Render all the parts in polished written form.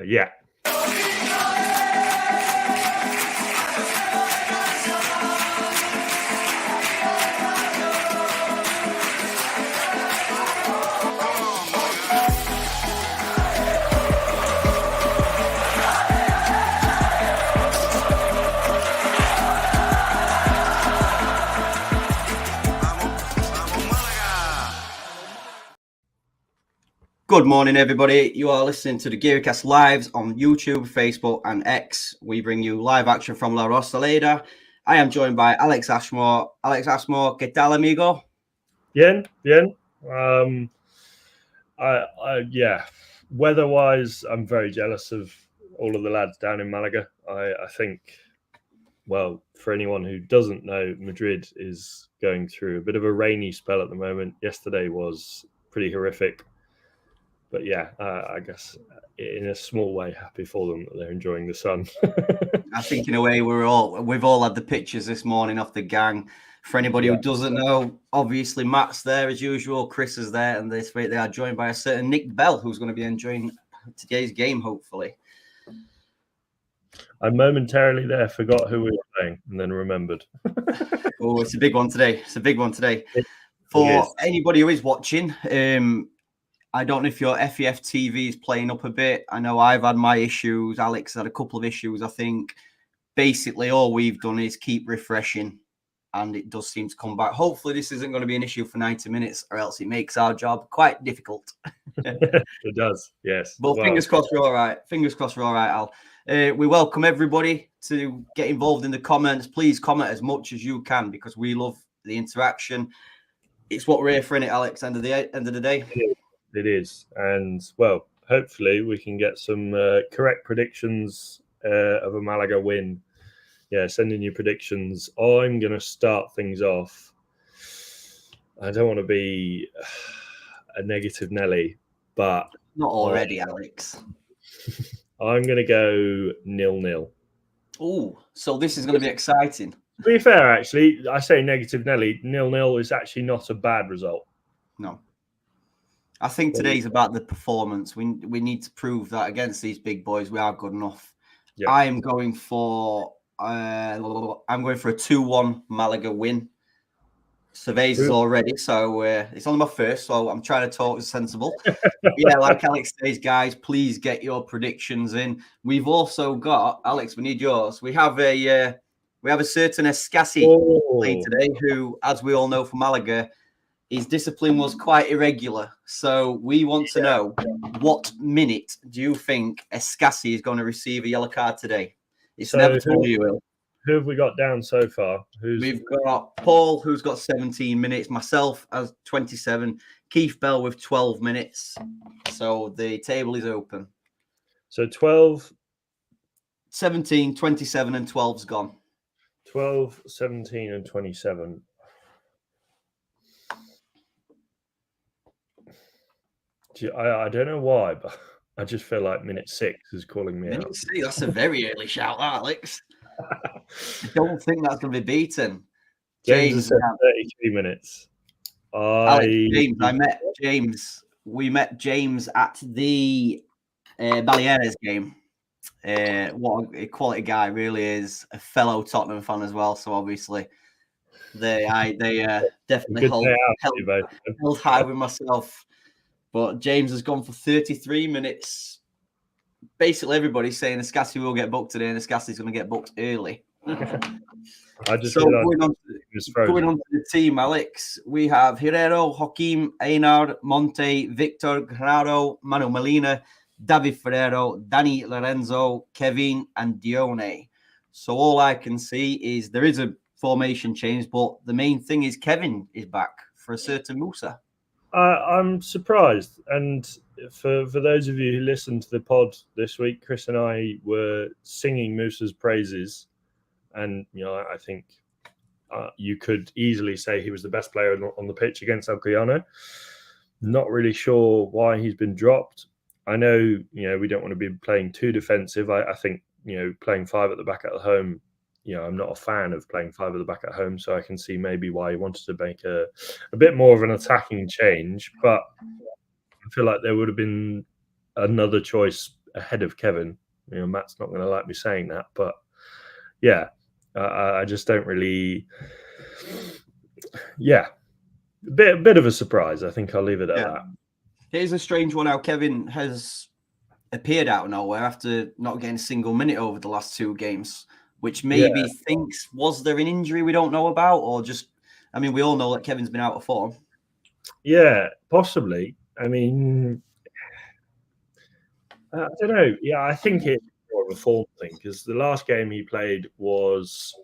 Yeah. Good morning, everybody. You are listening to the Gearcast Lives on YouTube, Facebook, and X. We bring you live action from La Rosaleda. I am joined by Alex Ashmore. Alex Ashmore, ¿qué tal, amigo? Bien. Yeah. Weather-wise, I'm very jealous of all of the lads down in Malaga. I think, well, for anyone who doesn't know, Madrid is going through a bit of a rainy spell at the moment. Yesterday was pretty horrific. But yeah, I guess in a small way, happy for them that they're enjoying the sun. I think in a way we've all had the pictures this morning off the gang. For anybody who doesn't know, obviously Matt's there as usual, Chris is there, and this week they are joined by a certain Nick Bell, who's going to be enjoying today's game, hopefully. I momentarily there forgot who we were playing and then remembered. Oh, it's a big one today. For anybody who is watching, I don't know if your FEF TV is playing up a bit. I know I've had my issues. Alex had a couple of issues, I think. Basically, all we've done is keep refreshing, and it does seem to come back. Hopefully, this isn't going to be an issue for 90 minutes, or else it makes our job quite difficult. It does, yes. But fingers crossed we're all right. Fingers crossed we're all right, Al. We welcome everybody to get involved in the comments. Please comment as much as you can, because we love the interaction. It's what we're here for, innit, Alex, end of the day. It is. And, well, hopefully we can get some correct predictions of a Malaga win. Yeah, send in your predictions. I'm going to start things off. I don't want to be a negative Nelly, but... Not already, Alex. I'm going to go 0-0. Oh, so this is going to be exciting. To be fair, actually, I say negative Nelly. 0-0 is actually not a bad result. No. I think today's about the performance. We need to prove that against these big boys we are good enough. Yeah. I'm going for a 2-1 Malaga win. Surveys is already, so it's only my first, so I'm trying to talk sensible. Yeah, like Alex says, guys, please get your predictions in. We've also got, Alex, we need yours. We have a certain Escassi playing today, who, as we all know from Malaga, his discipline was quite irregular. So we want to know, what minute do you think Escassi is going to receive a yellow card today? It's never told you, Will. Who have we got down so far? We've got Paul, who's got 17 minutes, myself as 27, Keith Bell with 12 minutes. So the table is open. So 12, 17, 27, and 12's gone. 12, 17, and 27. I don't know why, but I just feel like minute 6 is calling me out. That's a very early shout, Alex. I don't think that's going to be beaten. James said 33 minutes. James, I met James. We met James at the Baleares game. What a quality guy, really is. A fellow Tottenham fan as well. So obviously, they definitely held high with myself. But James has gone for 33 minutes. Basically, everybody's saying Escassi will get booked today, and Escassi's going to get booked early. Going on to the team, Alex, we have Herrero, Joaquim, Einar, Monte, Victor, Granado, Manu Molina, David Ferrero, Danny Lorenzo, Kevin, and Dione. So all I can see is there is a formation change, but the main thing is Kevin is back for a certain Musa. I'm surprised, and for those of you who listened to the pod this week, Chris and I were singing Musa's praises, and I think you could easily say he was the best player on the pitch against Alcoyano. Not really sure why he's been dropped. I know we don't want to be playing too defensive. I think playing 5 at the back at home. I'm not a fan of playing 5 at the back at home, so I can see maybe why he wanted to make a bit more of an attacking change. But I feel like there would have been another choice ahead of Kevin. Matt's not going to like me saying that, but yeah, I just don't really. Yeah, a bit of a surprise. I think I'll leave it at that. Here's a strange one. How Kevin has appeared out of nowhere after not getting a single minute over the last 2 games, which maybe thinks, was there an injury we don't know about, or just, I mean, we all know that Kevin's been out of form. Yeah, possibly. I mean, I don't know. Yeah, I think it's more of a form thing because the last game he played was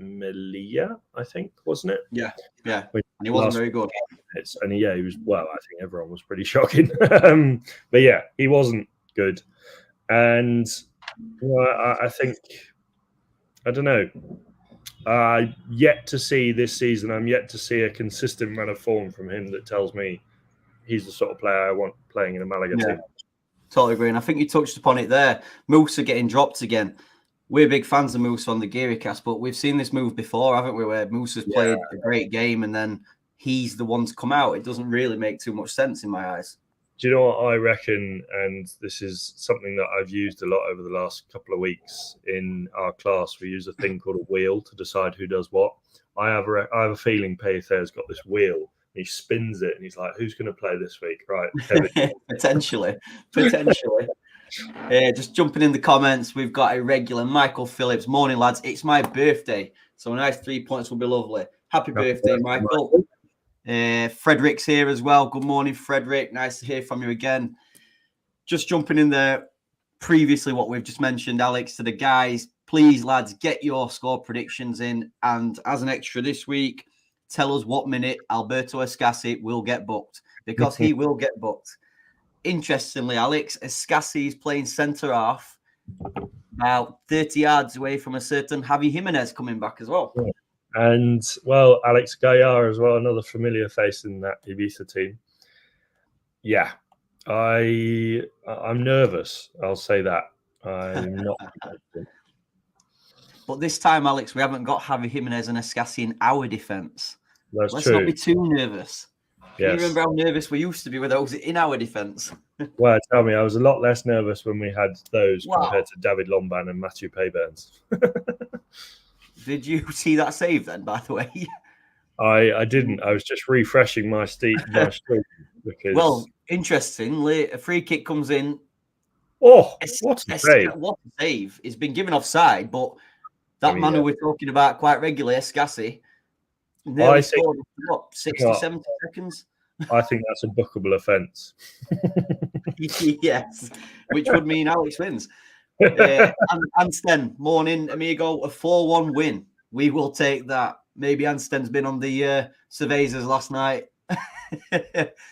Melilla, I think, wasn't it? Yeah. And he wasn't very good. And he was, well, I think everyone was pretty shocking. But yeah, he wasn't good. And I think, I don't know. Yet to see this season, I'm yet to see a consistent run of form from him that tells me he's the sort of player I want playing in a Malaga team. Totally agree. And I think you touched upon it there. Musa getting dropped again. We're big fans of Musa on the Gearycast, but we've seen this move before, haven't we? Where Musa's played a great game and then he's the one to come out. It doesn't really make too much sense in my eyes. Do you know what I reckon? And this is something that I've used a lot over the last couple of weeks in our class. We use a thing called a wheel to decide who does what. I have a feeling Paythair's got this wheel. He spins it and he's like, who's going to play this week? Right. Potentially. Just jumping in the comments, we've got a regular Michael Phillips. Morning, lads. It's my birthday, so a nice 3 points will be lovely. Happy birthday, Michael. Frederick's here as well. Good morning, Frederick. Nice to hear from you again. Just jumping in there, previously what we've just mentioned, Alex, to the guys, please, lads, get your score predictions in. And as an extra this week, tell us what minute Alberto Escassi will get booked, because he will get booked. Interestingly, Alex, Escassi is playing centre half, about 30 yards away from a certain Javi Jimenez coming back as well. And, well, Alex Gayar as well, another familiar face in that Ibiza team. Yeah, I'm nervous. I'll say that. I'm not. But this time, Alex, we haven't got Javi Jimenez and Escassi in our defence. Let's not be too nervous. Yes. You remember how nervous we used to be with those in our defence? Well, tell me, I was a lot less nervous when we had those compared to David Lomban and Matthew Payburns. Did you see that save then, by the way? I didn't. I was just refreshing my streak because. Well, interestingly, a free kick comes in. Oh, what a save! What a save! It's been given offside, but that man who we're talking about quite regularly, Escassi, nearly scored in 60, 70 seconds. I think that's a bookable offence. Yes, which would mean Alex wins. Ansten, morning, amigo, a 4-1 win. We will take that. Maybe Ansten's been on the Cervezas last night.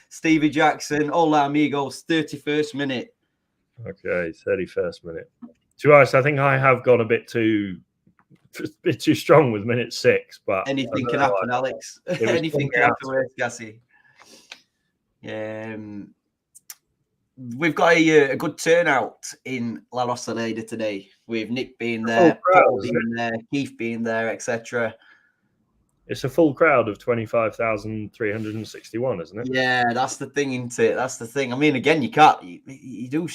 Stevie Jackson, hola, amigos, 31st minute. Okay, 31st minute. To be honest, I think I have gone a bit too strong with minute 6, but anything can happen, Alex. Anything can happen with Escassi. We've got a good turnout in La Rosaleda today, with Nick being there, Paul being there, Keith being there, etc. It's a full crowd of 25,361, isn't it? Yeah, that's the thing, isn't it? That's the thing. I mean, again, you can't. You do.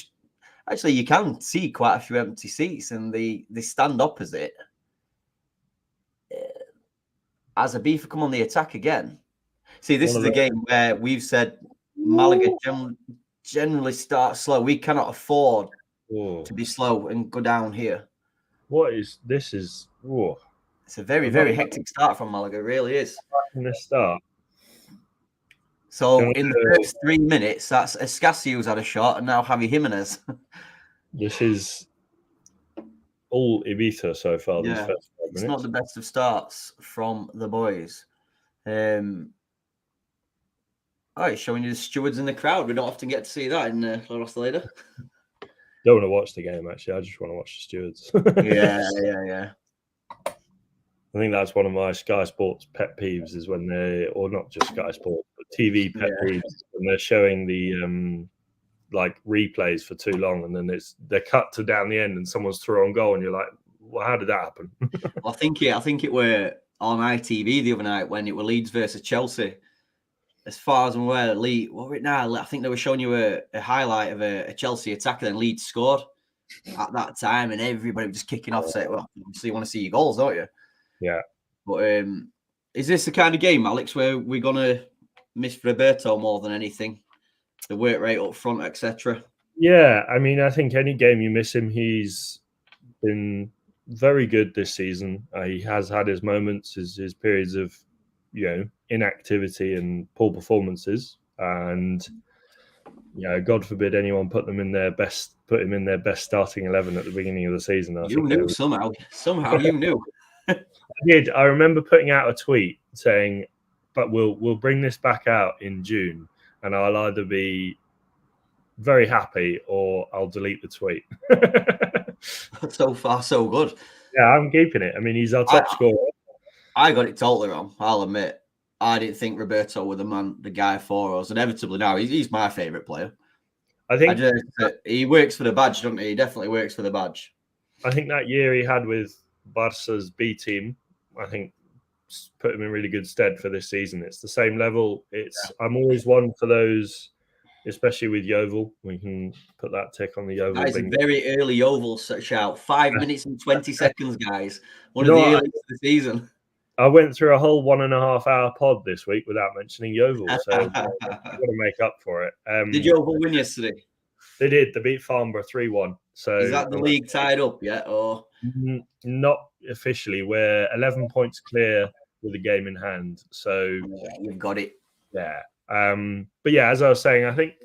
Actually, you can see quite a few empty seats, and they stand opposite. As Ibiza come on the attack again. See, this is a game where we've said Malaga generally start slow. We cannot afford to be slow and go down here. This is it's a very, very hectic start from Malaga. It really is. In the start. So in the first 3 minutes, that's Escassi who's had a shot, and now Javi Jimenez. This is all Ibiza so far. These first 5 minutes. It's not the best of starts from the boys. It's showing you the stewards in the crowd. We don't often get to see that in La Rosaleda. Don't want to watch the game, actually. I just want to watch the stewards. Yeah. I think that's one of my Sky Sports pet peeves is when or not just Sky Sports, but TV pet peeves, when they're showing the replays for too long, and then they're cut to down the end and someone's through on goal, and you're like, well, how did that happen? I think it were on ITV the other night when it were Leeds versus Chelsea. as far as I'm aware, Leeds, what right now? I think they were showing you a highlight of a Chelsea attacker, and Leeds scored at that time, and everybody was just kicking off, saying, well, obviously you want to see your goals, don't you? Yeah. But is this the kind of game, Alex, where we're going to miss Roberto more than anything? The work rate up front, etc. Yeah, I mean, I think any game you miss him, he's been very good this season. He has had his moments, his periods of, inactivity and poor performances, and God forbid anyone put him in their best starting 11 at the beginning of the season. You knew somehow you knew. I did. I remember putting out a tweet saying, "But we'll bring this back out in June, and I'll either be very happy or I'll delete the tweet." So far, so good. Yeah, I'm keeping it. I mean, he's our top scorer. I got it totally wrong. I'll admit. I didn't think Roberto was the guy for us. Inevitably now, he's my favourite player. I think he works for the badge, doesn't he? He definitely works for the badge. I think that year he had with Barca's B team, I think put him in really good stead for this season. It's the same level. I'm always one for those, especially with Yeovil. We can put that tick on the Yeovil. That is a very early Yeovil shout. 5 minutes and 20 seconds, guys. One of the earliest of the season. I went through a whole 1.5 hour pod this week without mentioning Yeovil, so I've got to make up for it. Did Yeovil win yesterday? They did. They beat Farnborough 3-1. So is that the league tied up yet, or not officially? We're 11 points clear with a game in hand. So you've got it. Yeah. But yeah, as I was saying, I think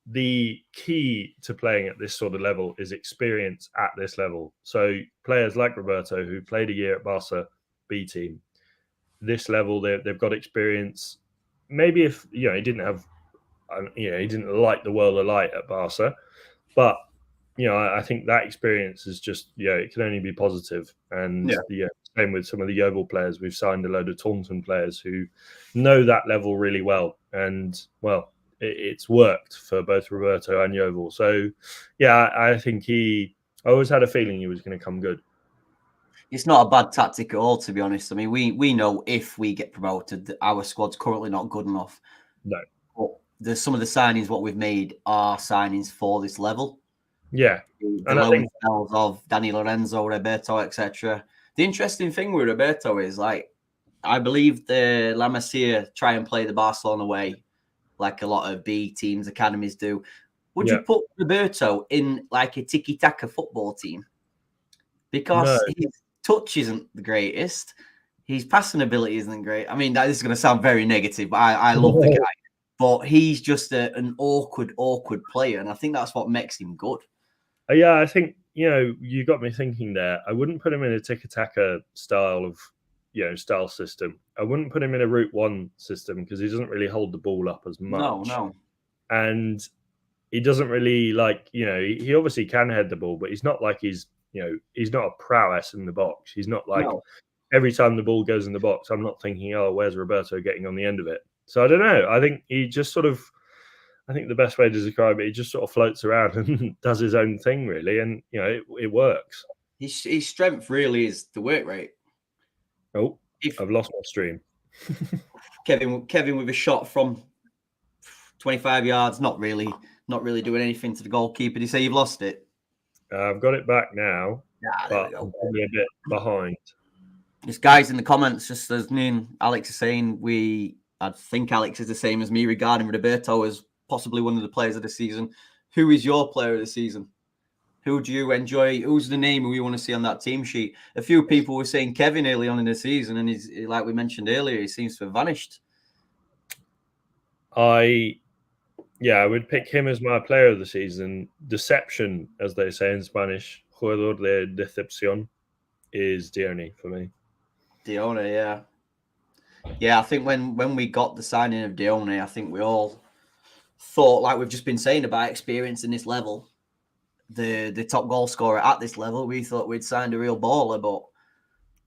the key to playing at this sort of level is experience at this level. So players like Roberto, who played a year at Barca B team, this level, they've got experience. Maybe if he didn't have, he didn't light the world alight at Barca, but I think that experience is just it can only be positive. And same with some of the Yeovil players. We've signed a load of Taunton players who know that level really well, and it's worked for both Roberto and Yeovil. So I think I always had a feeling he was going to come good. It's not a bad tactic at all, to be honest. I mean, we know if we get promoted, that our squad's currently not good enough. No. But some of the signings what we've made are signings for this level. Yeah. The loan spells of Danny Lorenzo, Roberto, etc. The interesting thing with Roberto is, I believe the La Masia try and play the Barcelona way, like a lot of B teams, academies do. Would you put Roberto in like a tiki-taka football team? Because his touch isn't the greatest. His passing ability isn't great. I mean, this is going to sound very negative, but I love the guy. But he's just an awkward player. And I think that's what makes him good. Yeah, I think, you got me thinking there. I wouldn't put him in a tiki-taka style of, style system. I wouldn't put him in a route one system because he doesn't really hold the ball up as much. No. And he doesn't really he obviously can head the ball, but he's not like he's not a prowess in the box. He's not like every time the ball goes in the box, I'm not thinking, oh, where's Roberto getting on the end of it? So I don't know. I think he just I think the best way to describe it, he just sort of floats around and does his own thing, really. And, it works. His strength really is the work rate. Oh, I've lost my stream. Kevin with a shot from 25 yards, not really doing anything to the goalkeeper. Did you say you've lost it? I've got it back now, but I'm probably a bit behind. There's guys in the comments, just as me and Alex are saying, I think Alex is the same as me regarding Roberto as possibly one of the players of the season. Who is your player of the season? Who do you enjoy? Who's the name we want to see on that team sheet? A few people were saying Kevin early on in the season, and he's, like we mentioned earlier, he seems to have vanished. I would pick him as my player of the season. Deception, as they say in Spanish, jugador de decepción, is Dione for me. Dione, yeah. Yeah, I think when we got the signing of Dione, I think we all thought, like we've just been saying about experience in this level, the top goal scorer at this level, we thought we'd signed a real baller, but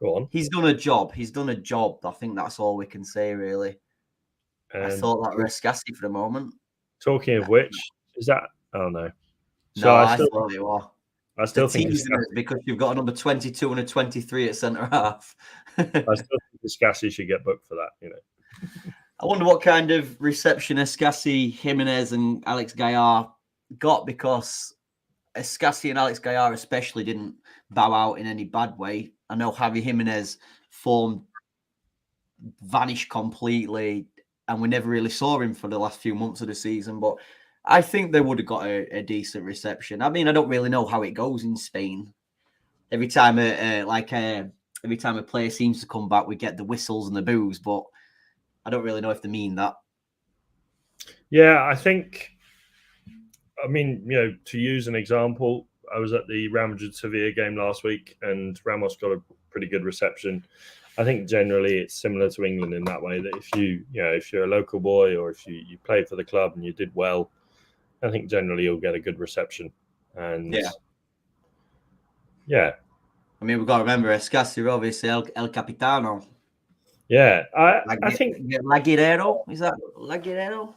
go on. He's done a job. I think that's all we can say, really. I thought that was Scassi for the moment. Talking of which, is that? Oh, no. So I thought it was. I still think it's because you've got a number 22 and a 23 at centre half. I still think Scassi should get booked for that, I wonder what kind of reception Escassi, Jimenez, and Alex Gaillard got, because Escassi and Alex Gaillard especially didn't bow out in any bad way. I know Javi Jimenez form vanished completely, and we never really saw him for the last few months of the season. But I think they would have got a decent reception. I mean, I don't really know how it goes in Spain. Every time every time a player seems to come back, we get the whistles and the boos, but I don't really know if they mean that. Yeah, I mean, to use an example, I was at the Real Madrid-Sevilla game last week, and Ramos got a pretty good reception. I think generally it's similar to England in that way, that if you're a local boy, or if you played for the club and you did well, I think generally you'll get a good reception. And yeah. I mean, we've got to remember Escassi, obviously, El Capitano. Yeah, I think La Guerrero, is that La Guerrero?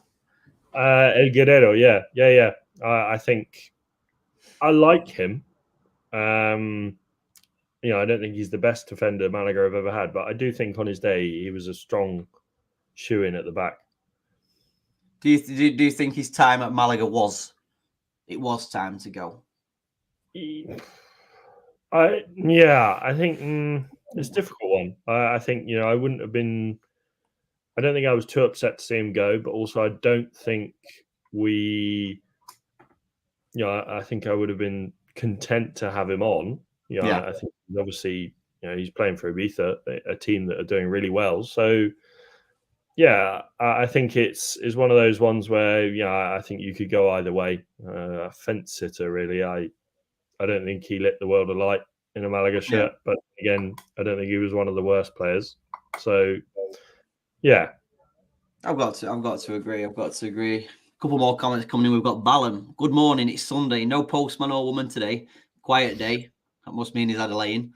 El Guerrero, yeah. I think I like him. I don't think he's the best defender Málaga have ever had, but I do think on his day he was a strong shoe-in at the back. Do you think his time at Málaga was time to go? I think it's a difficult one. I think I wouldn't have been. I don't think I was too upset to see him go, but also I don't think we. I think I would have been content to have him on. I think obviously he's playing for Ibiza, a team that are doing really well. So yeah, I think it's one of those ones where I think you could go either way. A fence sitter, really. I don't think he lit the world alight in a Malaga shirt, but again, I don't think he was one of the worst players. So yeah, I've got to agree. A couple more comments coming in. We've got Ballum. Good morning. It's Sunday. No postman or woman today. Quiet day. That must mean he's had a lay-in.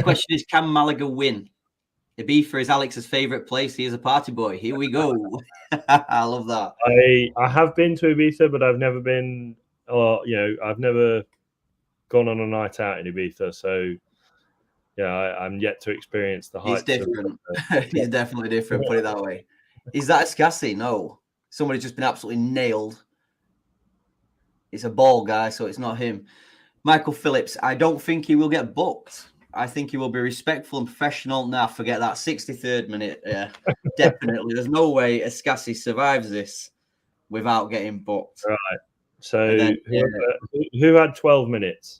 Question is, can Malaga win? Ibiza is Alex's favourite place. He is a party boy. Here we go. I love that. I have been to Ibiza, but I've never been, I've never gone on a night out in Ibiza. So yeah, I'm yet to experience the heights. He's different. He's definitely different. Put it that way. Is that Escassi? No. Somebody's just been absolutely nailed. It's a ball guy, so it's not him. Michael Phillips, I don't think he will get booked. I think he will be respectful and professional. Now, forget that 63rd minute. Yeah, definitely. There's no way Escassi survives this without getting booked. Right. So who had 12 minutes?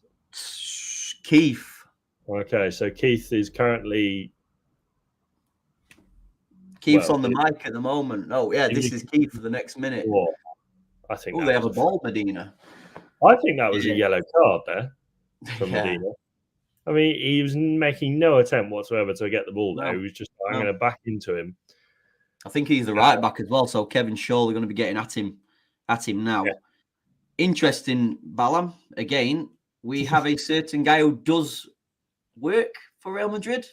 Keith. Okay, so Keith is currently... Keith's on the mic at the moment. Oh, yeah, this is Keith for the next minute. I think they have a ball, Medina. I think that was a yellow card there from Medina. I mean, he was making no attempt whatsoever to get the ball there. He was just going to back into him. I think he's the right back as well, so Kevin's surely going to be getting at him now. Yeah. Interesting, Balam. Again, we have a certain guy who does work for Real Madrid.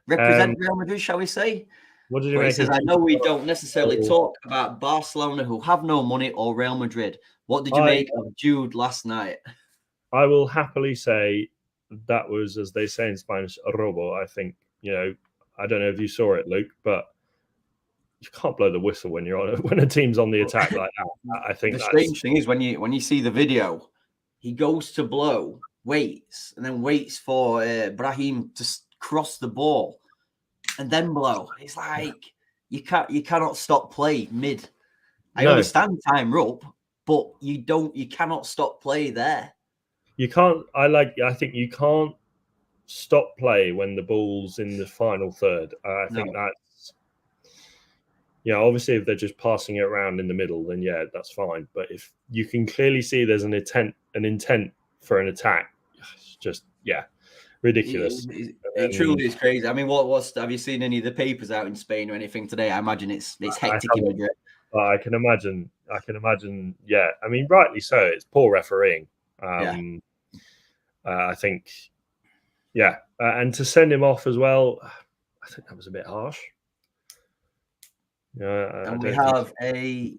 Represent Real Madrid, shall we say? What did you make? He says, I know we don't necessarily talk about Barcelona, who have no money, or Real Madrid. What did you make of Jude last night? I will happily say that was, as they say in Spanish, a robo. I think, I don't know if you saw it, Luke, but you can't blow the whistle when when a team's on the attack like that. I think the strange thing is when you see the video, he goes to blow, waits, and then waits for Brahim to cross the ball and then blow. It's like you cannot stop play mid. I understand time up, but you cannot stop play there. You can't. I think you can't stop play when the ball's in the final third. I think that's obviously if they're just passing it around in the middle, then that's fine. But if you can clearly see there's an intent for an attack, it's just ridiculous. It truly is crazy. I mean, have you seen any of the papers out in Spain or anything today? I imagine it's hectic in Madrid. I can imagine. Yeah, I mean, rightly so. It's poor refereeing. I think. Yeah, and to send him off as well, I think that was a bit harsh. And we have a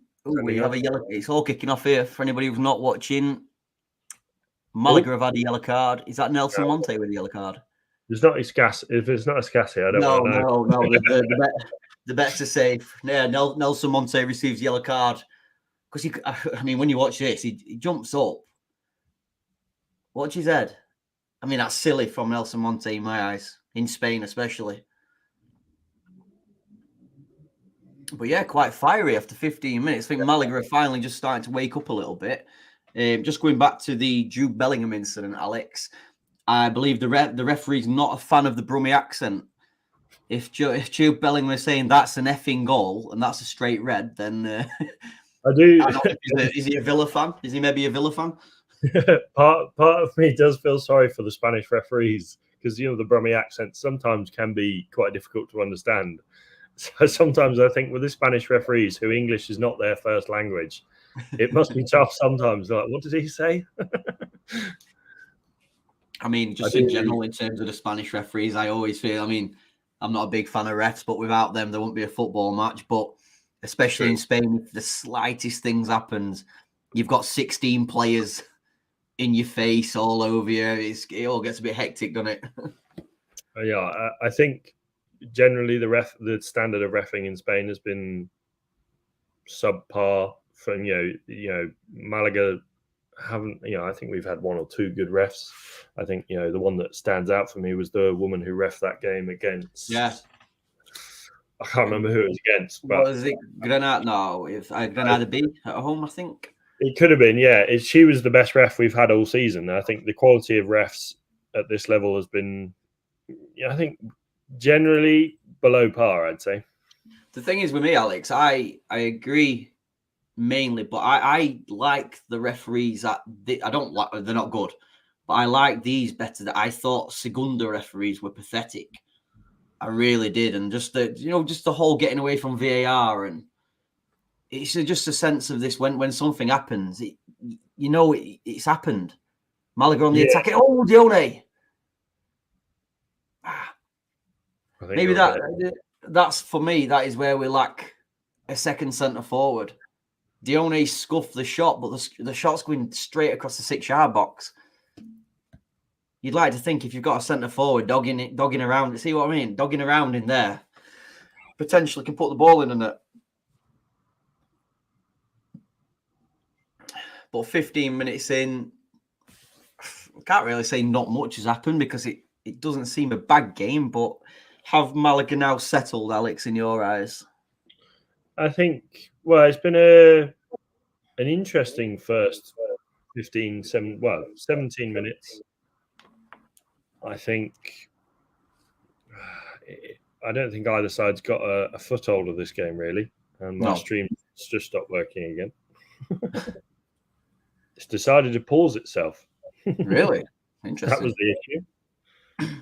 yellow. It's all kicking off here for anybody who's not watching. Malaga have had a yellow card. Is that Nelson Monte with a yellow card? It's not Escassi. If it's not Escassi, I don't know. No. The bets are safe. Yeah, Nelson Monte receives yellow card because when you watch this, he jumps up. Watch his head. I mean, that's silly from Nelson Monte in my eyes, in Spain especially. But yeah, quite fiery after 15 minutes. I think Malaga are finally just starting to wake up a little bit. Just going back to the Jude Bellingham incident, Alex, I believe the referee's not a fan of the Brummie accent. If Jude Bellingham is saying that's an effing goal and that's a straight red, then I do. Is he a Villa fan? Is he maybe a Villa fan? part of me does feel sorry for the Spanish referees because the Brummie accent sometimes can be quite difficult to understand. So sometimes I think with the Spanish referees who English is not their first language, it must be tough sometimes. Like, what did he say? I mean, just in general, in terms of the Spanish referees, I always feel, I'm not a big fan of refs, but without them, there wouldn't be a football match. But especially in Spain, if the slightest things happens, you've got 16 players in your face all over you. It all gets a bit hectic, doesn't it? Yeah, I think generally the standard of reffing in Spain has been subpar. From Malaga haven't. I think we've had one or two good refs. I think the one that stands out for me was the woman who reffed that game against. Yeah. I can't remember who it was against. But was it Granada? No, Granada B at home, I think. It could have been, yeah. She was the best ref we've had all season. I think the quality of refs at this level has been, I think, generally below par, I'd say. The thing is with me, Alex, I agree mainly, but I like the referees I don't like, they're not good, but I like these better. That I thought Segunda referees were pathetic. I really did. And just the whole getting away from VAR, and it's just a sense of this when something happens, it's happened. Malaga on the attack. Oh, Dione. Maybe that's for me. That is where we lack a second centre forward. Dione scuffed the shot, but the shot's going straight across the 6-yard box. You'd like to think if you've got a centre forward dogging around, see what I mean? Dogging around in there, potentially can put the ball in the net. But 15 minutes in, I can't really say not much has happened because it doesn't seem a bad game. But have Malaga now settled, Alex, in your eyes? I think, it's been an interesting first 17 minutes. I think, I don't think either side's got a foothold of this game, really. And my stream just stopped working again. It's decided to pause itself. Really? Interesting. That was the issue.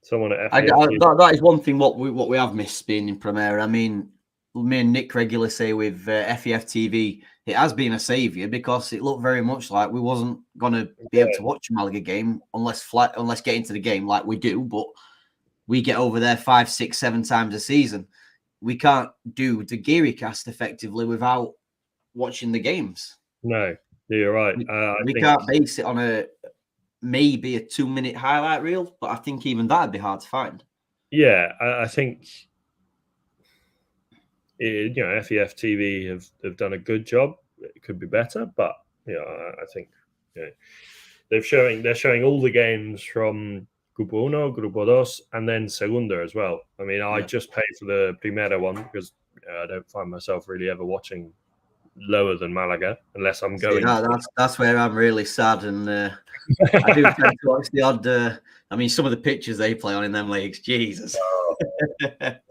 Someone at that is one thing what we have missed being in Primera. I mean, me and Nick regularly say with FEF TV, it has been a saviour because it looked very much like we wasn't going to be able to watch a Malaga game unless get into the game like we do. But we get over there 5, 6, 7 times a season. We can't do the Geary cast effectively without watching the games. No, you're right. We can't base it on maybe a 2-minute highlight reel, but I think even that'd be hard to find. Yeah, I think FEF TV have done a good job. It could be better, but I think they're showing all the games from Grupo 1, Grupo 2, and then Segunda as well. I mean, I just paid for the Primera one because I don't find myself really ever watching lower than Malaga unless I'm going. That's where I'm really sad, and I do tend to watch the odd. Some of the pictures they play on in them leagues, Jesus.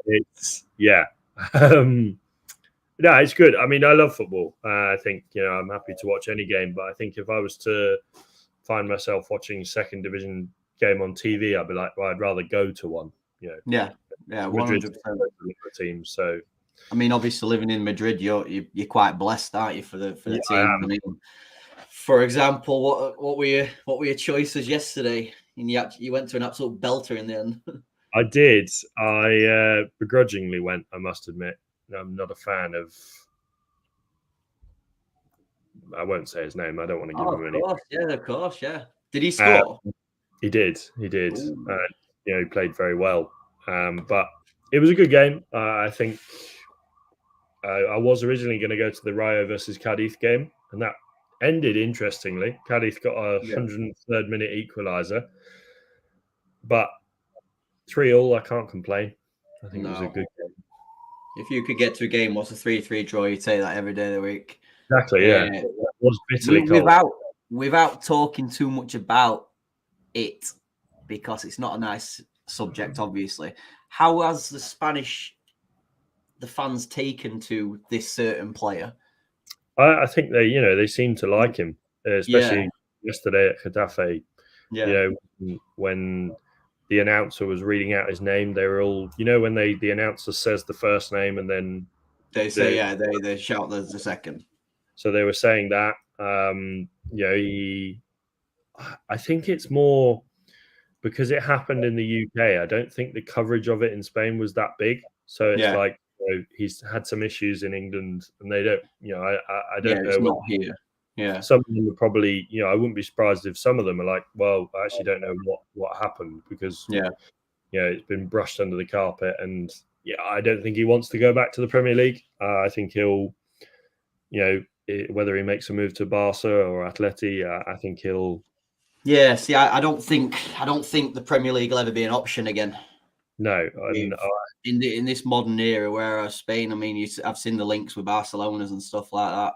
It's no, it's good. I mean, I love football. I think I'm happy to watch any game, but I think if I was to find myself watching second division game on TV, I'd be like, well, I'd rather go to one. 100% team. So, I mean, obviously living in Madrid, you're quite blessed, aren't you, for the team? I mean, for example, what were your choices yesterday? And you went to an absolute belter in the end. I did. I begrudgingly went, I must admit. I'm not a fan of. I won't say his name. I don't want to give him any. Of course. Did he score? He did. He played very well. But it was a good game. I think I was originally going to go to the Rayo versus Cadiz game, and that ended interestingly. Cadiz got a 103rd minute equaliser, but 3-3, I can't complain. I think it was a good game. If you could get to a game, what's a 3-3 draw? You'd take that every day of the week. Exactly, yeah. It was bitterly cold. Without talking too much about it, because it's not a nice subject, obviously. How has the fans taken to this certain player? I think they seem to like him, especially yesterday at Getafe. Yeah. When the announcer was reading out his name, they were all, when the announcer says the first name and then they say, they shout the second. So they were saying that, I think it's more because it happened in the UK. I don't think the coverage of it in Spain was that big. So it's like, he's had some issues in England and they don't, I don't know. It's not here. Yeah. Some of them are probably, I wouldn't be surprised if some of them are like, well, I actually don't know what happened because, it's been brushed under the carpet. And I don't think he wants to go back to the Premier League. I think he'll, whether he makes a move to Barca or Atleti, I think he'll. Yeah, see, I don't think the Premier League will ever be an option again. No, in this modern era, where Spain, I mean, I've seen the links with Barcelona's and stuff like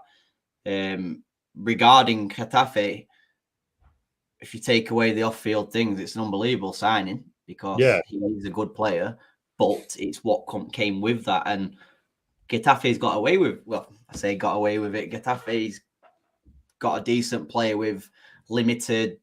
that. Regarding Getafe, if you take away the off-field things, it's an unbelievable signing because he's a good player, but it's what came with that. And Getafe's got away with, got away with it. Getafe's got a decent player with limited.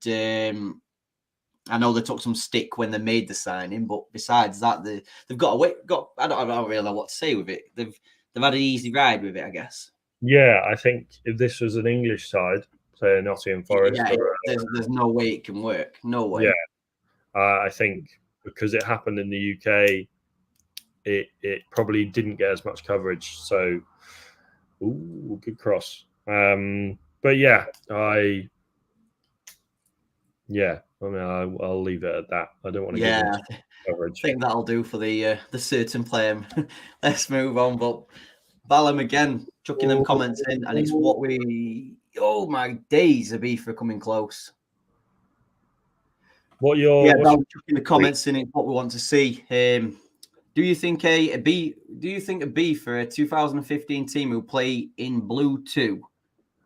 I know they took some stick when they made the signing, but besides that, they've got away. I don't really know what to say with it. They've had an easy ride with it, I guess. Yeah, I think if this was an English side, say Nottingham Forest, there's no way it can work. No way. Yeah, I think because it happened in the UK, it probably didn't get as much coverage. So, good cross. But yeah, I mean, I'll leave it at that. I don't want to give him coverage. I think that'll do for the certain player. Let's move on. But Ballum again, chucking them comments in, and it's what we. Oh my days, Ibiza coming close. Ballum chucking the comments in. It's what we want to see. Do you think a B for a 2015 team who play in blue 2?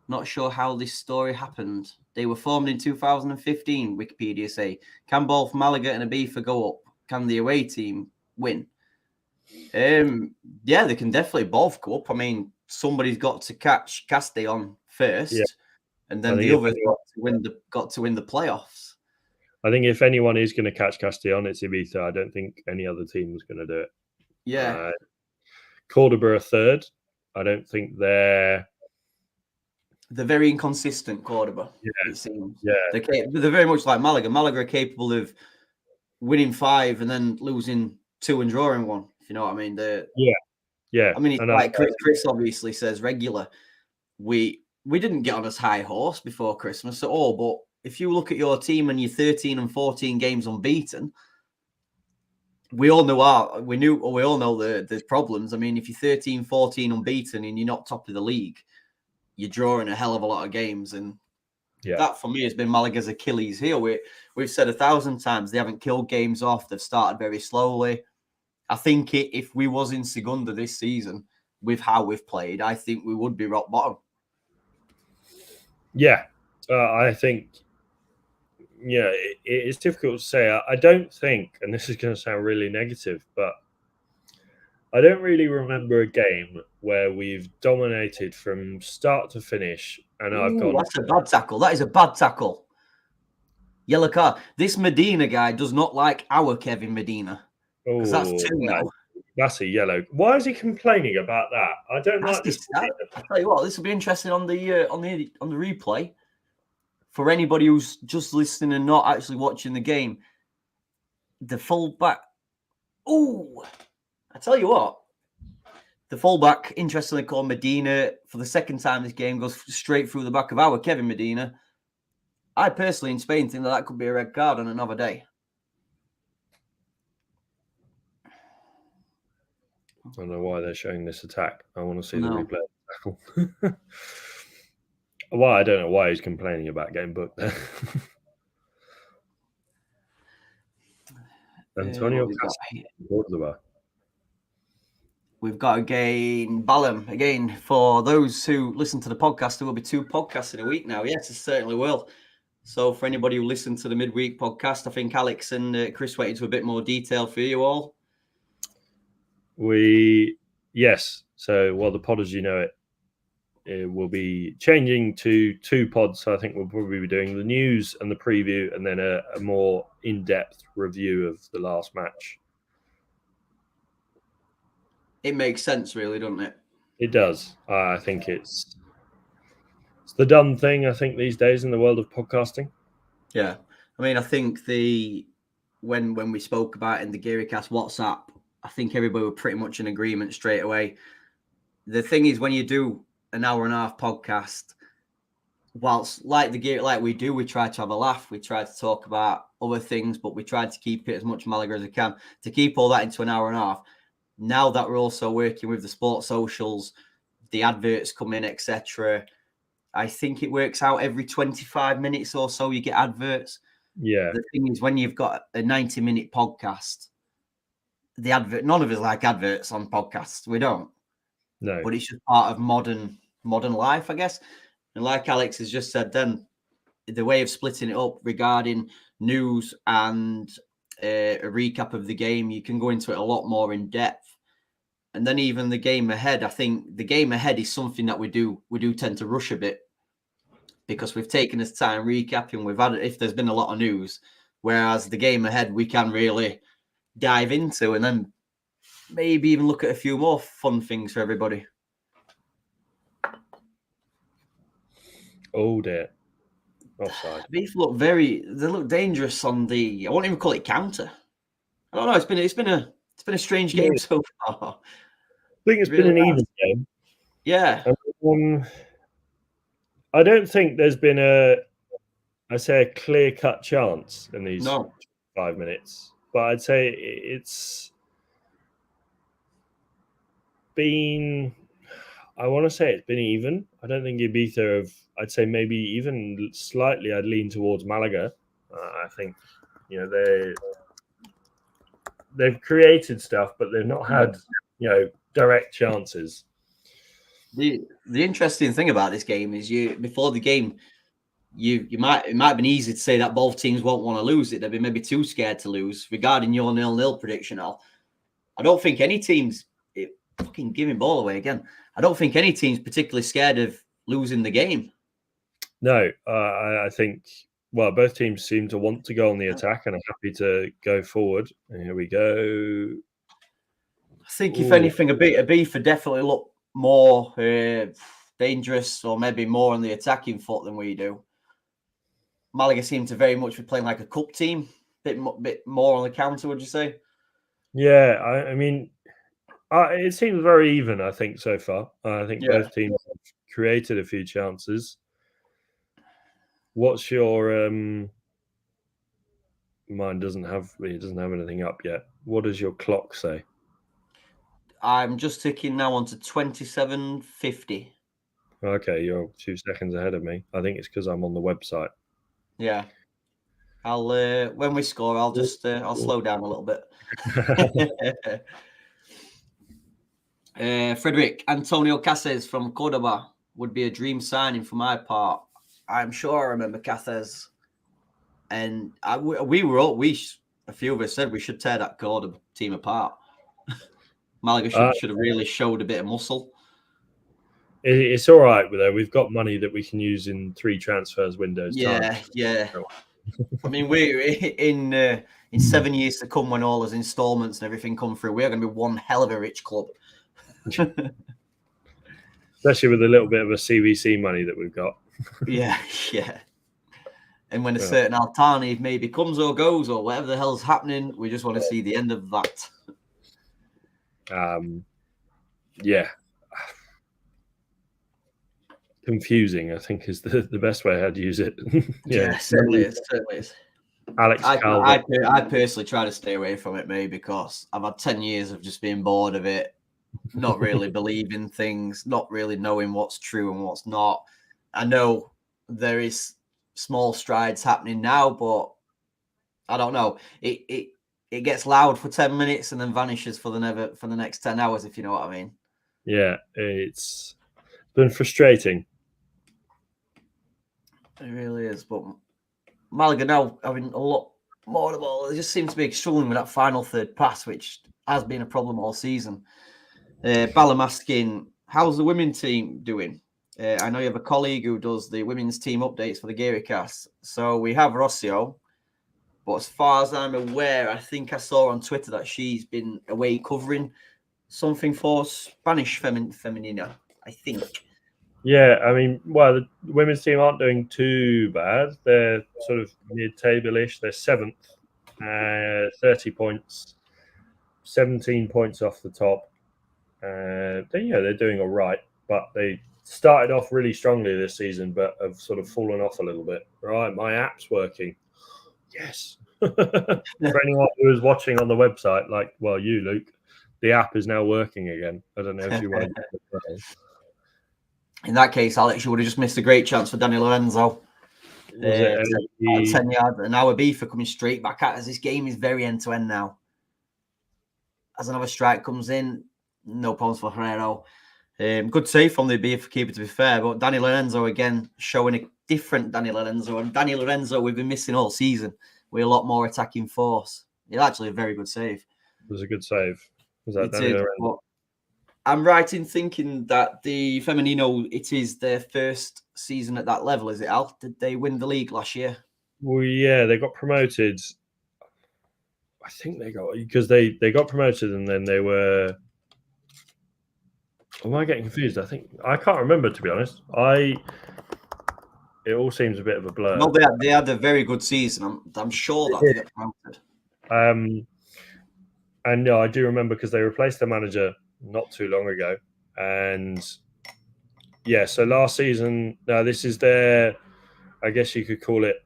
Not sure how this story happened. They were formed in 2015, Wikipedia say. Can both Malaga and Ibiza go up? Can the away team win? Yeah, they can definitely both go up. I mean, somebody's got to catch Castellón first, and then the others got to win the playoffs. I think if anyone is going to catch Castellón, it's Ibiza. I don't think any other team is going to do it. Yeah. Cordoba are third. I don't think they're very inconsistent, Cordoba. It seems. Yeah. They're very much like Malaga. Malaga are capable of winning 5 and then losing 2 and drawing 1. If you know what I mean. Yeah. I mean, it's like Chris obviously says regular. We didn't get on as high horse before Christmas at all, but if you look at your team and you're 13 and 14 games unbeaten, we all know the problems. I mean, if you're 13, 14 unbeaten and you're not top of the league, you're drawing a hell of a lot of games. And that for me has been Malaga's Achilles heel. We've said 1,000 times they haven't killed games off. They've started very slowly. I think if we was in Segunda this season with how we've played, I think we would be rock bottom. Yeah, I think, it's difficult to say. I don't think, and this is going to sound really negative, but I don't really remember a game where we've dominated from start to finish. And I've gone. That's a bad tackle. That is a bad tackle. Yellow card. This Medina guy does not like our Kevin Medina. Because that's 2 now. That's a yellow. Why is he complaining about that? I don't like this. I tell you what, this will be interesting on the replay for anybody who's just listening and not actually watching the game. The fullback. Oh, I tell you what. The fullback, interestingly called Medina, for the second time this game goes straight through the back of our Kevin Medina. I personally, in Spain, think that could be a red card on another day. I don't know why they're showing this attack. I want to see the replay of the tackle. Well, I don't know why he's complaining about getting booked there. Antonio Córdoba. We've got again Ballum. Again, for those who listen to the podcast, there will be 2 podcasts in a week now. Yes, it certainly will. So for anybody who listened to the midweek podcast, I think Alex and Chris went into a bit more detail for you all. Yes. So, well, the pod as you know it will be changing to 2 pods. So I think we'll probably be doing the news and the preview, and then a more in-depth review of the last match. It makes sense, really, doesn't it? It does. I think it's the done thing, I think, these days in the world of podcasting. Yeah. I mean, I think when we spoke about it in the GearyCast WhatsApp, I think everybody were pretty much in agreement straight away. The thing is, when you do an hour and a half podcast, whilst like we do, we try to have a laugh, we try to talk about other things, but we try to keep it as much Malaga as we can, to keep all that into an hour and a half. Now that we're also working with the sports socials, the adverts come in, etc., I think it works out every 25 minutes or so you get adverts. Yeah. The thing is, when you've got a 90-minute podcast, the advert, none of us like adverts on podcasts. We don't. No. But it's just part of modern life, I guess. And like Alex has just said, then the way of splitting it up regarding news and a recap of the game, you can go into it a lot more in depth. And then even the game ahead, I think the game ahead is something that we do tend to rush a bit, because we've taken this time recapping. We've had, if there's been a lot of news, whereas the game ahead we can really dive into and then maybe even look at a few more fun things for everybody. Oh dear. Offside. These look they look dangerous on the, I won't even call it counter. I don't know. It's been a strange game so far. I think it's really been an even game. Yeah. I don't think there's been a clear-cut chance in these 5 minutes, but I'd say it's been, I want to say it's been even. I don't think Ibiza have, I'd say maybe even slightly, I'd lean towards Malaga. I think, they've created stuff, but they've not had, direct chances. The interesting thing about this game is before the game, it might have been easy to say that both teams won't want to lose it. They'd be maybe too scared to lose. Regarding your 0-0 prediction, Al, I don't think any team's fucking giving ball away again. I don't think any team's particularly scared of losing the game. No, I think, well, both teams seem to want to go on the attack and are happy to go forward. And here we go. I think if anything, Ibiza definitely look more dangerous, or maybe more on the attacking foot than we do. Malaga seem to very much be playing like a cup team, bit more on the counter, would you say? Yeah, I mean, it seems very even, I think, so far. I think both teams have created a few chances. What's your mine doesn't have anything up yet. What does your clock say? I'm just ticking now onto 27:50. Okay, you're 2 seconds ahead of me. I think it's because I'm on the website. Yeah. I'll when we score, I'll just I'll slow down a little bit. Frederick, Antonio Cáceres from Córdoba would be a dream signing for my part. I'm sure I remember Cáceres, and a few of us said we should tear that Córdoba team apart. Malaga should have really showed a bit of muscle. It's all right though. We've got money that we can use in 3 transfers windows. Yeah. I mean, we're in 7 years to come, when all those installments and everything come through, we're going to be one hell of a rich club. Especially with a little bit of a CVC money that we've got. Yeah. And when a certain Altani maybe comes or goes or whatever the hell's happening, we just want to see the end of that. Yeah. Confusing, I think, is the best way I'd use it. Yeah, certainly is. Alex, I personally try to stay away from it, maybe, because I've had 10 years of just being bored of it. not really believing things, not really knowing what's true and what's not. I know there is small strides happening now, but I don't know. It gets loud for 10 minutes and then vanishes for the next 10 hours, if you know what I mean. Yeah, it's been frustrating. It really is. But Málaga now having a lot more of the ball. They just seem to be struggling with that final third pass, which has been a problem all season. Ballum asking, how's the women's team doing? I know you have a colleague who does the women's team updates for the Gearycast. So we have Rocio, but as far as I'm aware, I think I saw on Twitter that she's been away covering something for Spanish Femenina, I think. Yeah, I mean, well, the women's team aren't doing too bad. They're sort of mid-table-ish. They're 7th, 30 points, 17 points off the top. They're doing all right, but they started off really strongly this season, but have sort of fallen off a little bit. Right, my app's working. Yes. For anyone who is watching on the website, like, well, you, Luke, the app is now working again. I don't know if you want to play. In that case, Alex, you would have just missed a great chance for Danny Lorenzo. 10 yards, and now Ibiza coming straight back at us. This game is very end-to-end now. As another strike comes in, no problems for Herrero. Good save from the Ibiza keeper, to be fair, but Danny Lorenzo again showing a different Danny Lorenzo. And Danny Lorenzo we've been missing all season with a lot more attacking force. It's actually a very good save. It was a good save. Was that Danny Lorenzo? I'm right in thinking that the Femenino, it is their first season at that level, is it, Al? Did they win the league last year? Well, yeah, they got promoted. I think they got promoted and then they were. Am I getting confused? I can't remember, to be honest. It all seems a bit of a blur. No, they had a very good season. I'm sure that they got promoted. And no, I do remember because they replaced the manager not too long ago, and yeah, so last season, now this is their, I guess you could call it,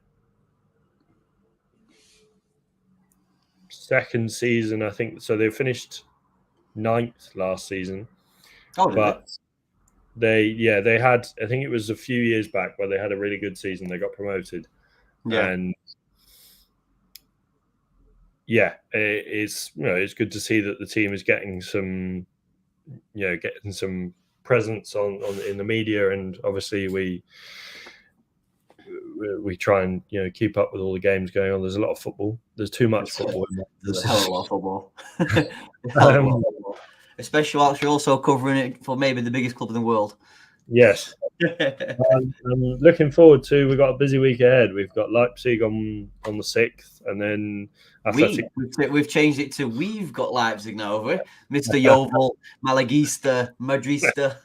second season, I think. So they finished 9th last season. Oh, but they had, I think it was a few years back where they had a really good season. They got promoted. Yeah. And yeah, it's good to see that the team is getting some presence on in the media, and obviously we try and keep up with all the games going on. There's a lot of football. There's too much football. There's a hell of a lot of football. Especially whilst you're also covering it for maybe the biggest club in the world. Yes. I'm looking forward to. We've got a busy week ahead. We've got Leipzig on the 6th, and then we've changed it to we've got Leipzig now, have we? Mr. Yovel, Malagista, Madrista.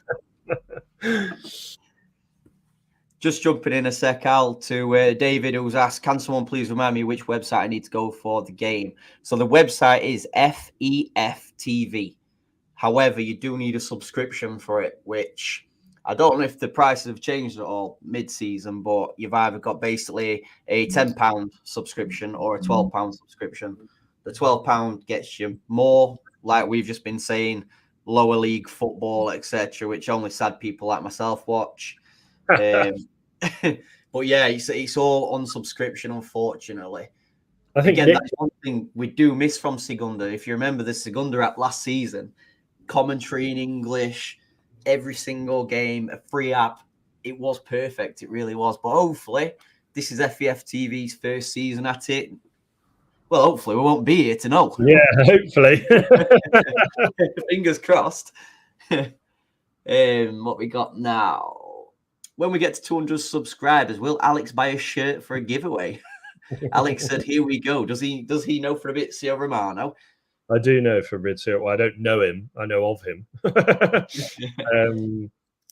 Just jumping in a sec, Al, to David, who's asked, can someone please remind me which website I need to go for the game? So the website is FEF.TV. However, you do need a subscription for it, which I don't know if the prices have changed at all mid-season, but you've either got basically a £10 subscription or a £12 subscription. The £12 gets you more, like we've just been saying, lower league football, etc., which only sad people like myself watch. But yeah, it's all on subscription, unfortunately. I think that's one thing we do miss from Segunda. If you remember the Segunda app last season, commentary in English, every single game, a free app. It was perfect. It really was. But hopefully, this is FEF TV's first season at it. Well, hopefully, we won't be here to know. Yeah, hopefully. Fingers crossed. What we got now? When we get to 200 subscribers, will Alex buy a shirt for a giveaway? Alex said, here we go. Does he know Fabrizio Romano? I do know Fabrizio. Well, I don't know him. I know of him.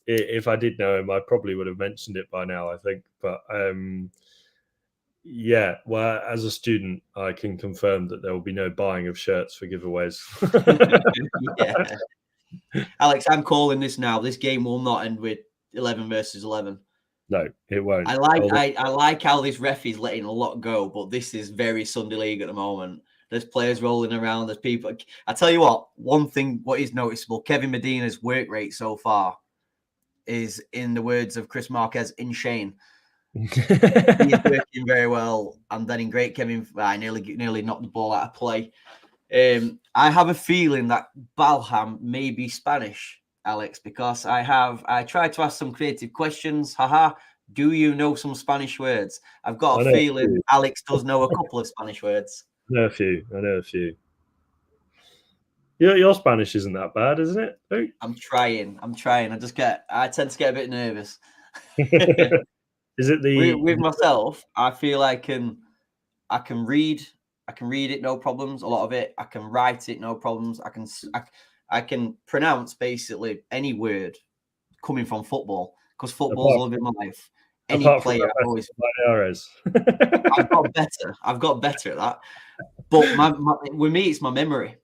If I did know him, I probably would have mentioned it by now, I think. But yeah, well, as a student, I can confirm that there will be no buying of shirts for giveaways. Yeah. Alex, I'm calling this now. This game will not end with 11 versus 11. No, it won't. I like how this ref is letting a lot go, but this is very Sunday League at the moment. There's players rolling around. There's people. I tell you what, one thing, what is noticeable, Kevin Medina's work rate so far is, in the words of Chris Marquez, insane. He's working very well. And then in great Kevin, I nearly knocked the ball out of play. I have a feeling that Balham may be Spanish, Alex, because I tried to ask some creative questions. Haha. Do you know some Spanish words? I've got a feeling Alex does know a couple of Spanish words. I know a few. Your Spanish isn't that bad, isn't it? Oh. I'm trying. I tend to get a bit nervous. Is it with myself? I feel I can read. I can read it, no problems. A lot of it, I can write it, no problems. I can pronounce basically any word coming from football, because football's a little bit my life. Any player, always. I've got better at that. But with me, it's my memory.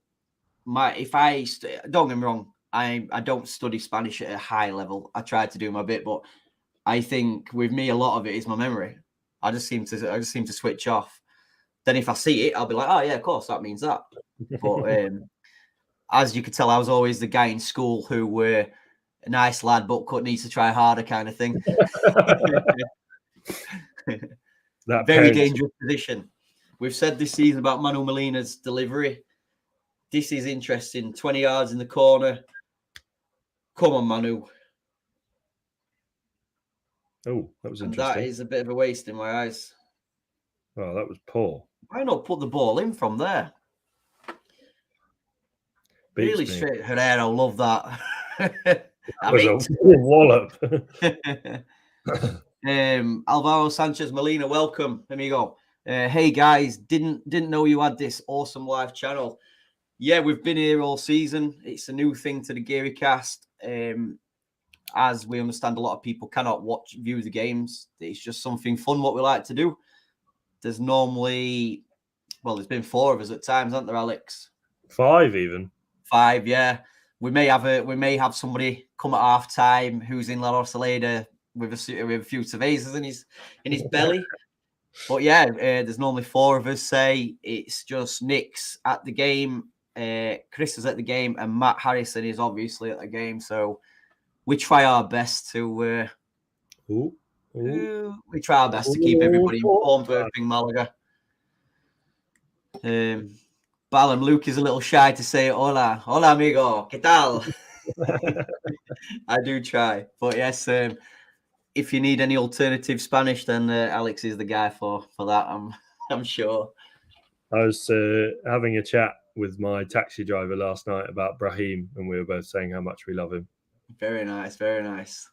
Don't get me wrong, I don't study Spanish at a high level. I try to do my bit, but I think with me, a lot of it is my memory. I just seem to switch off. Then if I see it, I'll be like, oh yeah, of course, that means that. But as you could tell, I was always the guy in school who were a nice lad, but needs to try harder kind of thing. Very dangerous position. We've said this season about Manu Molina's delivery. This is interesting. 20 yards in the corner. Come on, Manu. Oh, that was interesting. That is a bit of a waste in my eyes. Oh, that was poor. Why not put the ball in from there? Really straight. Herrera, love that. That was a wallop. Alvaro Sanchez Molina, welcome, amigo. Hey guys, didn't know you had this awesome live channel. Yeah, we've been here all season. It's a new thing to the Geary Cast. As we understand, a lot of people cannot view the games. It's just something fun, what we like to do. There's normally, there's been 4 of us at times, aren't there, Alex? 5 even. 5, yeah. We may have somebody come at half time who's in La Rosaleda with a few cervezas in his belly. But yeah, there's normally 4 of us. Say it's just Nick's at the game, Chris is at the game, and Matt Harrison is obviously at the game. So we try our best to we try our best to keep everybody informed with everything Malaga. Balham, Luke is a little shy to say hola amigo, ¿qué tal? I do try, but yes, if you need any alternative Spanish, then Alex is the guy for that. I'm sure. I was having a chat with my taxi driver last night about Brahim, and we were both saying how much we love him. Very nice, very nice.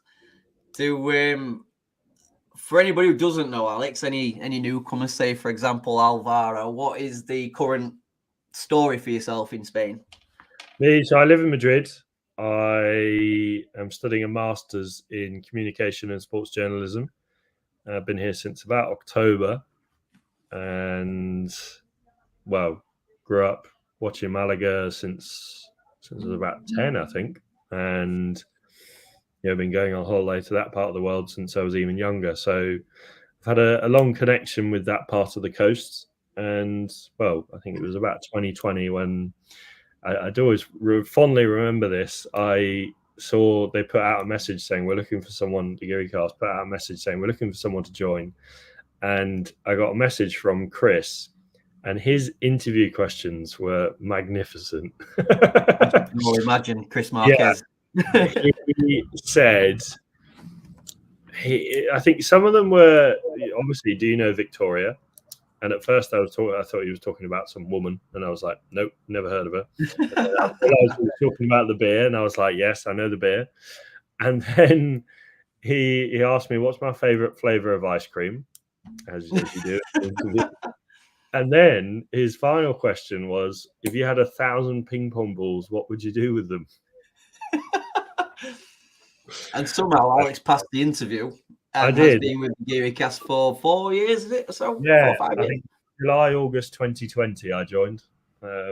For anybody who doesn't know, Alex, any newcomers, say for example Alvaro, what is the current story for yourself in Spain? So I live in Madrid. I am studying a master's in communication and sports journalism. I've been here since about October, and grew up watching Malaga since I was about 10, I think, and been going on holiday to that part of the world since I was even younger. So I've had a long connection with that part of the coast. And I think it was about 2020 when I'd always fondly remember this. I saw they put out a message saying we're looking for someone. The Geary Cast put out a message saying we're looking for someone to join, and I got a message from Chris, and his interview questions were magnificent. Imagine Chris Marquez. Yeah. He said, I think some of them were obviously, do you know Victoria? And at first I thought he was talking about some woman, and I was like, nope, never heard of her. I realized he was talking about the beer, and I was like, yes, I know the beer. And then he asked me, what's my favorite flavor of ice cream? As you do. And then his final question was, if you had 1,000 ping pong balls, what would you do with them? And somehow Alex passed the interview. And I did. Has been with the Geary Cast for 4 years, is it? Or so? Yeah, 4 or 5 years. I think July, August 2020, I joined. Back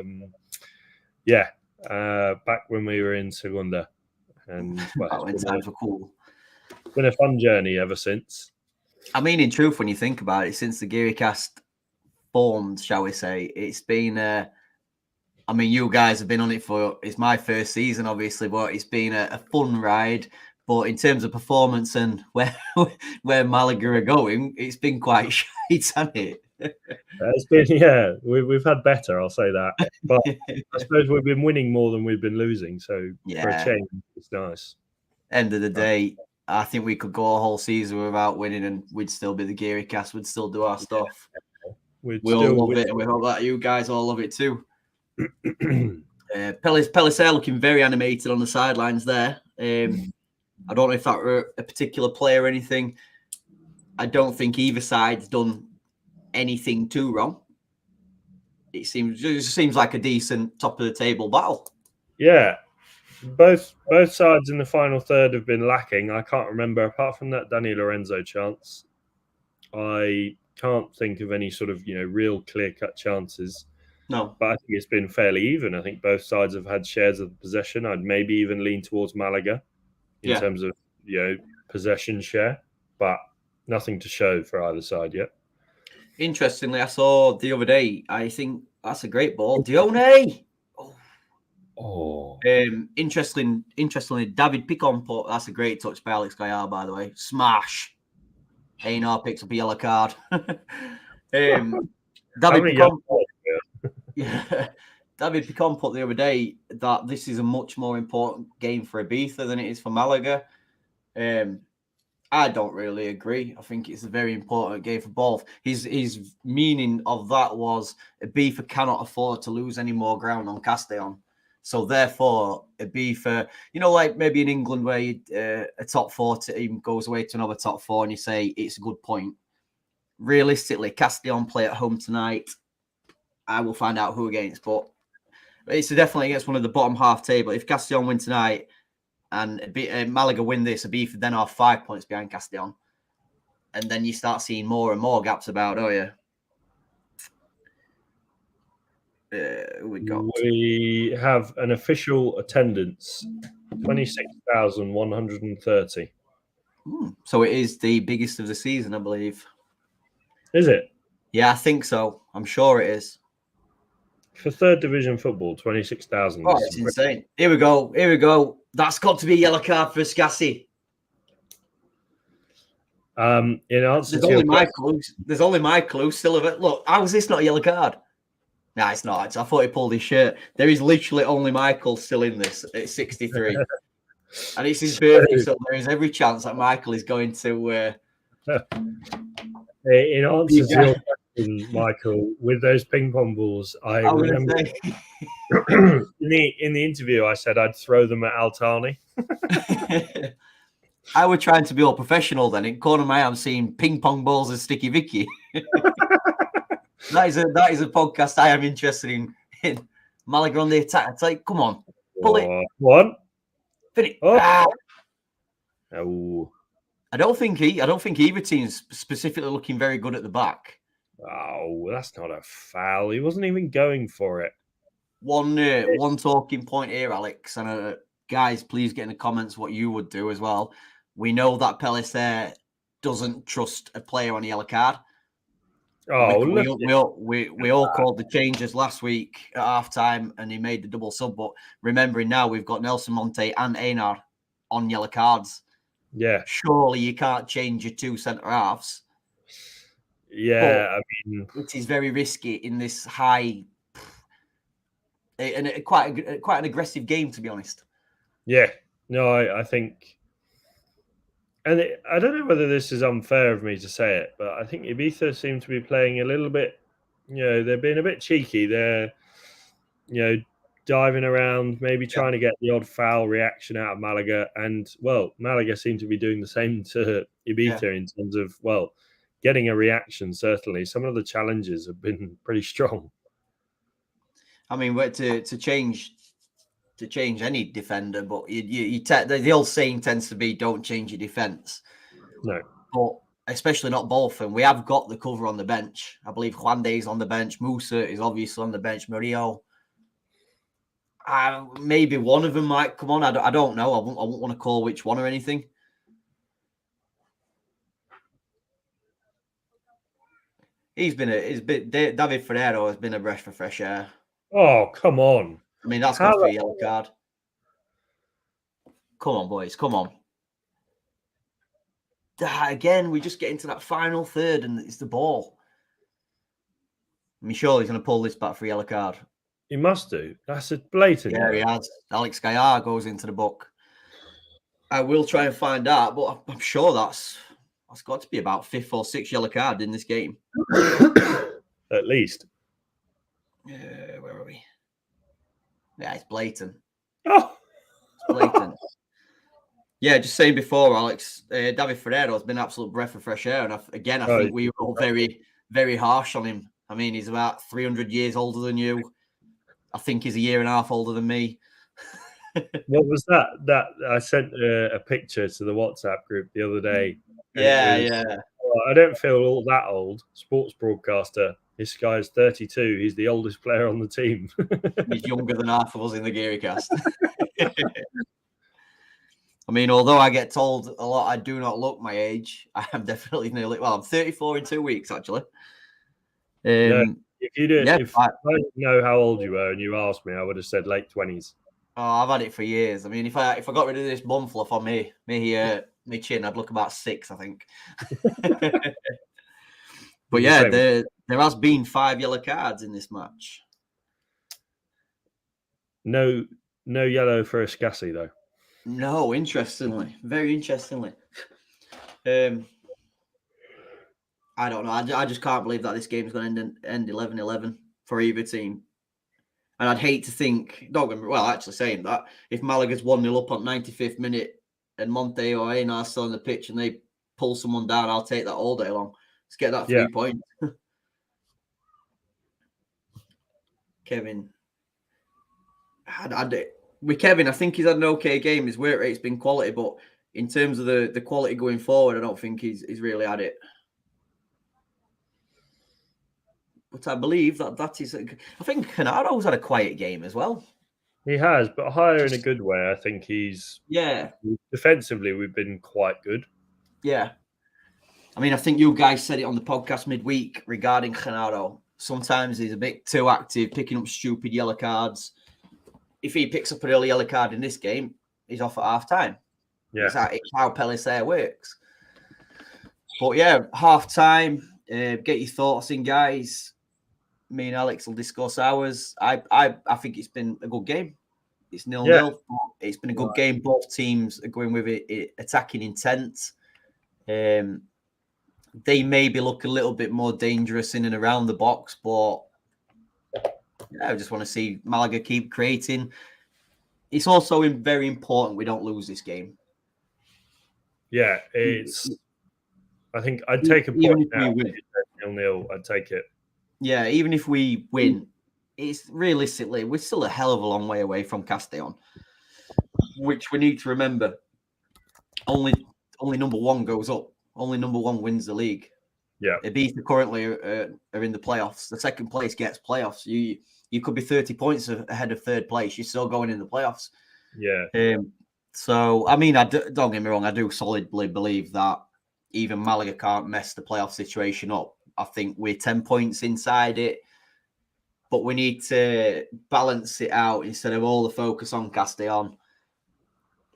when we were in Segunda. And times were cool. It's been a fun journey ever since. I mean, in truth, when you think about it, since the Geary Cast formed, shall we say. It's been, I mean, you guys have been on it it's my first season, obviously, but it's been a fun ride. But in terms of performance and where Malaga are going, it's been quite shite, hasn't it? It's been, yeah, we've had better, I'll say that. But I suppose we've been winning more than we've been losing. So for a change, it's nice. End of the day, I think we could go a whole season without winning and we'd still be the Geary Cast. We'd still do our stuff. We all love it, and we hope that you guys all love it too. Pellicer looking very animated on the sidelines there. I don't know if that were a particular player or anything. I don't think either side's done anything too wrong. It seems like a decent top of the table battle. Yeah, both sides in the final third have been lacking. I can't remember, apart from that Dani Lorenzo chance, I can't think of any sort of real clear-cut chances. No, but I think it's been fairly even. I think both sides have had shares of the possession. I'd maybe even lean towards Malaga in terms of possession share, but nothing to show for either side yet. Interestingly, I saw the other day, I think that's a great ball. Dione! Oh. Interestingly, David Picon put, that's a great touch by Alex Gallar, by the way. Smash. Einar picks up a yellow card. David Picon David Picon put the other day that this is a much more important game for Ibiza than it is for Malaga. I don't really agree. I think it's a very important game for both. His meaning of that was Ibiza cannot afford to lose any more ground on Castellón. So therefore, Ibiza, like maybe in England where a top four team goes away to another top four and you say it's a good point. Realistically, Castellón play at home tonight. I will find out who against, but it's definitely against one of the bottom half table. If Castellón win tonight, and Malaga win this, Ibiza then are 5 points behind Castellón. And then you start seeing more and more gaps about, we have an official attendance, 26,130. So it is the biggest of the season, I believe. Is it? Yeah, I think so. I'm sure it is. For third division football, 26,000. Oh, it's insane. Here we go. That's got to be a yellow card for Scassi. In answer there's only Michael who's still of it. Look, how is this not a yellow card? No, it's not. I thought he pulled his shirt. There is literally only Michael still in this at 63. And it's his birthday, so there is every chance that Michael is going to... in answer to your question, Michael, with those ping pong balls, I remember in the interview I said I'd throw them at Altani. I was trying to be all professional then. In corner of my eye, I'm seeing ping pong balls and Sticky Vicky. That is a podcast I am interested in. Malaga on the attack. It's like, come on, pull it. One. Finish. Oh. I don't think either team's specifically looking very good at the back. Oh, that's not a foul. He wasn't even going for it. One talking point here, Alex, and guys, please get in the comments what you would do as well. We know that Pellicer doesn't trust a player on a yellow card. Oh, we all called the changes last week at halftime, and he made the double sub. But remembering now, we've got Nelson Monte and Einar on yellow cards. Yeah, surely you can't change your two centre halves. Yeah, but I mean, it is very risky in this high and quite an aggressive game, to be honest. Yeah, no, I think. And I don't know whether this is unfair of me to say it, but I think Ibiza seem to be playing a little bit, they're being a bit cheeky. They're, diving around, maybe trying to get the odd foul reaction out of Malaga. And, Malaga seem to be doing the same to Ibiza in terms of, getting a reaction, certainly. Some of the challenges have been pretty strong. I mean, to change any defender, but the old saying tends to be don't change your defence. No. But especially not both. And we have got the cover on the bench. I believe Juande is on the bench. Musa is obviously on the bench. Murillo. Maybe one of them might come on. I don't know. I wouldn't want to call which one or anything. David Ferrero has been a breath of fresh air. Oh, come on. I mean, that's got to be a yellow card. Come on, boys. Come on. Again, we just get into that final third and it's the ball. I mean, surely he's going to pull this back for a yellow card. He must do. That's a blatant. Yeah, he has. Alex Gaillard goes into the book. I will try and find out, but I'm sure that's got to be about 5th or 6th yellow card in this game. At least. Where are we? Yeah, it's blatant. Oh, it's blatant. Yeah, just saying before, Alex, David Ferrero has been an absolute breath of fresh air. And I think we were all very, very harsh on him. I mean, he's about 300 years older than you. I think he's a year and a half older than me. What was that? That I sent a picture to the WhatsApp group the other day. Yeah. Oh, I don't feel all that old. Sports broadcaster. This guy's 32. He's the oldest player on the team. He's younger than half of us in the GearyCast. I mean, although I get told a lot I do not look my age, I am definitely nearly. Well, I'm 34 in 2 weeks, actually. No, if you did, if I didn't know how old you were and you asked me, I would have said late 20s. Oh, I've had it for years. I mean, if I got rid of this bum fluff on me chin, I'd look about 6, I think. But yeah, there has been 5 yellow cards in this match. No yellow for Escassi, though. No, interestingly. Very interestingly. I don't know. I just can't believe that this game is going to end 11-11 for either team. And I'd hate to think, actually saying that, if Malaga's 1-0 up on 95th minute and Monte or Einar still on the pitch and they pull someone down, I'll take that all day long. Let's get that 3 points. Kevin. With Kevin, I think he's had an okay game. His work rate's been quality, but in terms of the quality going forward, I don't think he's really had it. But I believe that is. I think Canaro's had a quiet game as well. He has, but higher in a good way. I think he's. Yeah. Defensively, we've been quite good. Yeah. I mean, I think you guys said it on the podcast midweek regarding Canaro. Sometimes he's a bit too active, picking up stupid yellow cards. If he picks up an early yellow card in this game, he's off at half time. Yeah. It's how Pellicer works. But yeah, half time. Get your thoughts in, guys. Me and Alex will discuss ours. I think it's been a good game. It's 0-0. Yeah. It's been a good game. Both teams are going with it attacking intent. They maybe look a little bit more dangerous in and around the box, but yeah, I just want to see Malaga keep creating. It's also very important we don't lose this game. Yeah, I think I'd take a point now. 0-0, I'd take it. Yeah, even if we win, it's realistically, we're still a hell of a long way away from Castellón, which we need to remember. Only number 1 goes up. Only number 1 wins the league. Yeah. Ibiza currently are in the playoffs. The second place gets playoffs. You could be 30 points ahead of third place. You're still going in the playoffs. Yeah. So, I mean, don't get me wrong. I do solidly believe that even Malaga can't mess the playoff situation up. I think we're 10 points inside it, but we need to balance it out instead of all the focus on Castellón.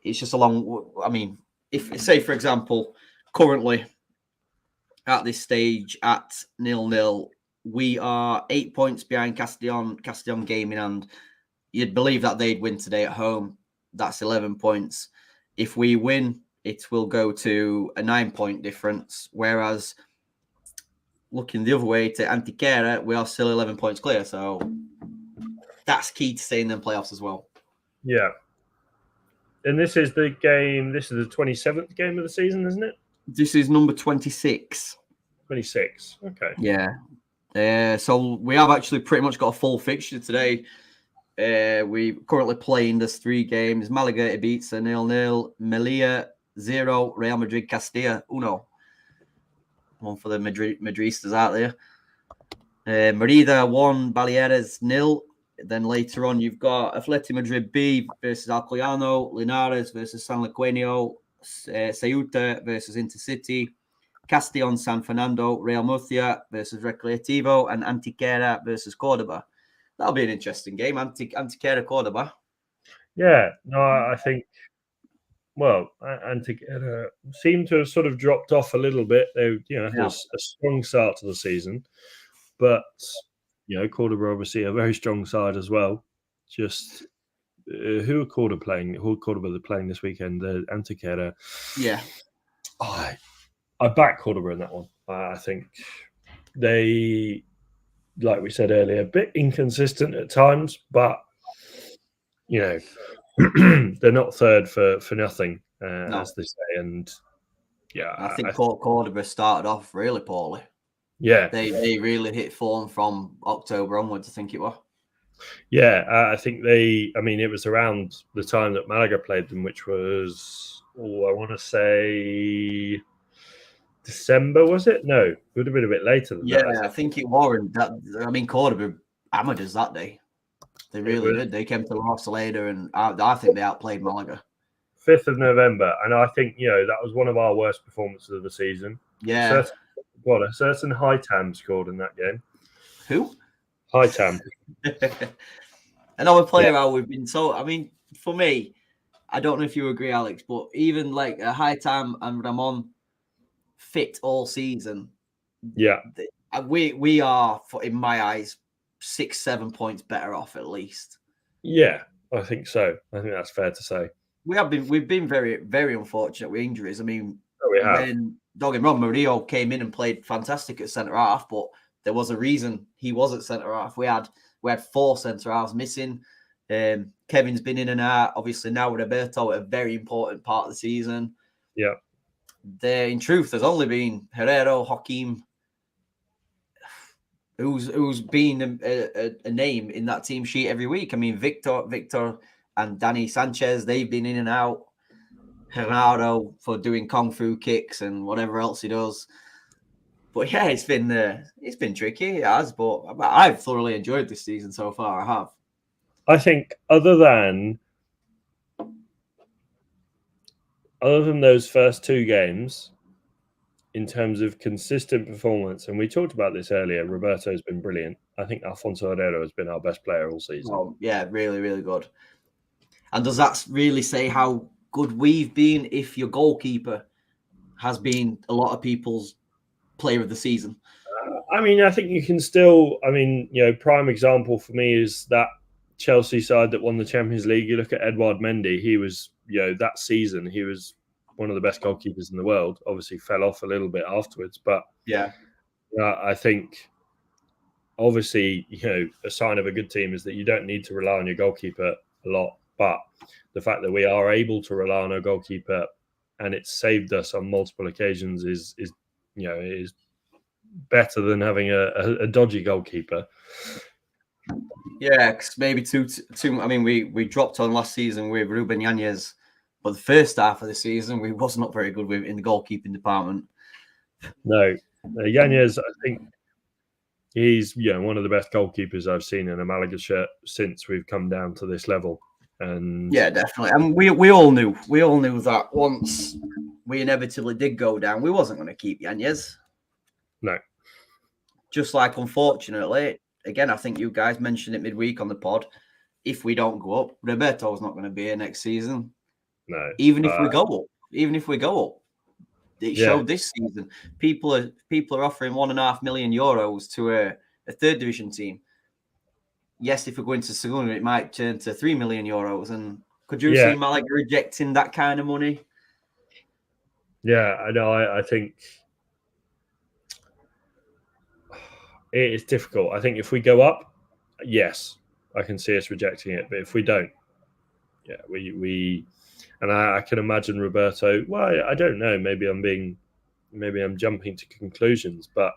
It's just I mean, if say, for example, currently at this stage at 0-0, we are 8 points behind Castellón Gaming, and you'd believe that they'd win today at home. That's 11 points. If we win, it will go to a 9-point difference, whereas looking the other way to Antequera, we are still 11 points clear. So that's key to staying in the playoffs as well. Yeah. And this is the game, this is the 27th game of the season, isn't it? This is number 26. 26, okay. Yeah. So we have actually pretty much got a full fixture today. We currently playing this 3 games. Malaga, Ibiza, 0-0. Melilla, 0. Real Madrid, Castilla, 1. One for the Madristas out there. Merida 1, Baleares 0. Then later on, you've got Atleti Madrid B versus Alcoyano, Linares versus San Lequeño, Ceuta versus Intercity, Castellón San Fernando, Real Murcia versus Recreativo, and Antequera versus Cordoba. That'll be an interesting game. Antequera Cordoba. Yeah, no, I think. Well, Antequera seemed to have sort of dropped off a little bit. They, had a strong start to the season, but Cordoba obviously a very strong side as well. Just who are Cordoba playing? Who Cordoba they're playing this weekend? The Antequera. Yeah, I back Cordoba in that one. I think they, like we said earlier, a bit inconsistent at times, but they're not third for nothing, as they say. And I think Cordoba started off really poorly. Yeah, they really hit form from October onwards, I think it was. Yeah, I think it was around the time that Malaga played them, which was, I want to say December, was it? No, it would have been a bit later than that. Yeah, I think it was. Cordoba hammered us that day. They really did. They came to La Rosaleda, and I think they outplayed Malaga. 5th of November, and I think that was one of our worst performances of the season. Yeah. A certain Hightam scored in that game. Who? Hightam. Another player how we've been so. For me, I don't know if you agree, Alex, but even like a Hightam and Ramon fit all season. Yeah, we are, in my eyes, 6-7 points better off at least. Yeah, I think so. I think that's fair to say. We've been very, very unfortunate with injuries. we have. When don't get me wrong, Murillo came in and played fantastic at centre half, but there was a reason he was at centre half. We had 4 centre halves missing. Kevin's been in and out. Obviously now Roberto, a very important part of the season. Yeah. In truth, there's only been Herrero, Joaquim, who's been a name in that team sheet every week. Victor and Danny Sanchez, they've been in and out. Gerardo for doing kung fu kicks and whatever else he does. But yeah, it's been tricky. It has, but I've thoroughly enjoyed this season so far. I have. I think other than those first 2 games, in terms of consistent performance, and we talked about this earlier, Roberto's been brilliant. I think Alfonso Herrero has been our best player all season. Oh, yeah, really, really good. And does that really say how good we've been if your goalkeeper has been a lot of people's player of the season? I think you can still, prime example for me is that Chelsea side that won the Champions League. You look at Edouard Mendy, he was, that season, he was one of the best goalkeepers in the world. Obviously fell off a little bit afterwards, but yeah, I think obviously, a sign of a good team is that you don't need to rely on your goalkeeper a lot, but the fact that we are able to rely on our goalkeeper and it's saved us on multiple occasions is better than having a dodgy goalkeeper. Yeah, because maybe two. We dropped on last season with Ruben Yanez, but the first half of the season we was not very good in the goalkeeping department. No, Yanez, I think he's one of the best goalkeepers I've seen in a Malaga shirt since we've come down to this level. And yeah, definitely. And we all knew that once we inevitably did go down, we wasn't going to keep Yanez. No. Just like, unfortunately, again, I think you guys mentioned it midweek on the pod. If we don't go up, Roberto's not going to be here next season. No. Even if we go up, it showed this season. People are offering €1.5 million to a third division team. Yes, if we're going to Segunda, it might turn to €3 million. And could you see Malaga rejecting that kind of money? Yeah, I know. I think it is difficult. I think if we go up, yes, I can see us rejecting it. But if we don't, we and I can imagine Roberto. Well, I don't know. Maybe I'm jumping to conclusions, but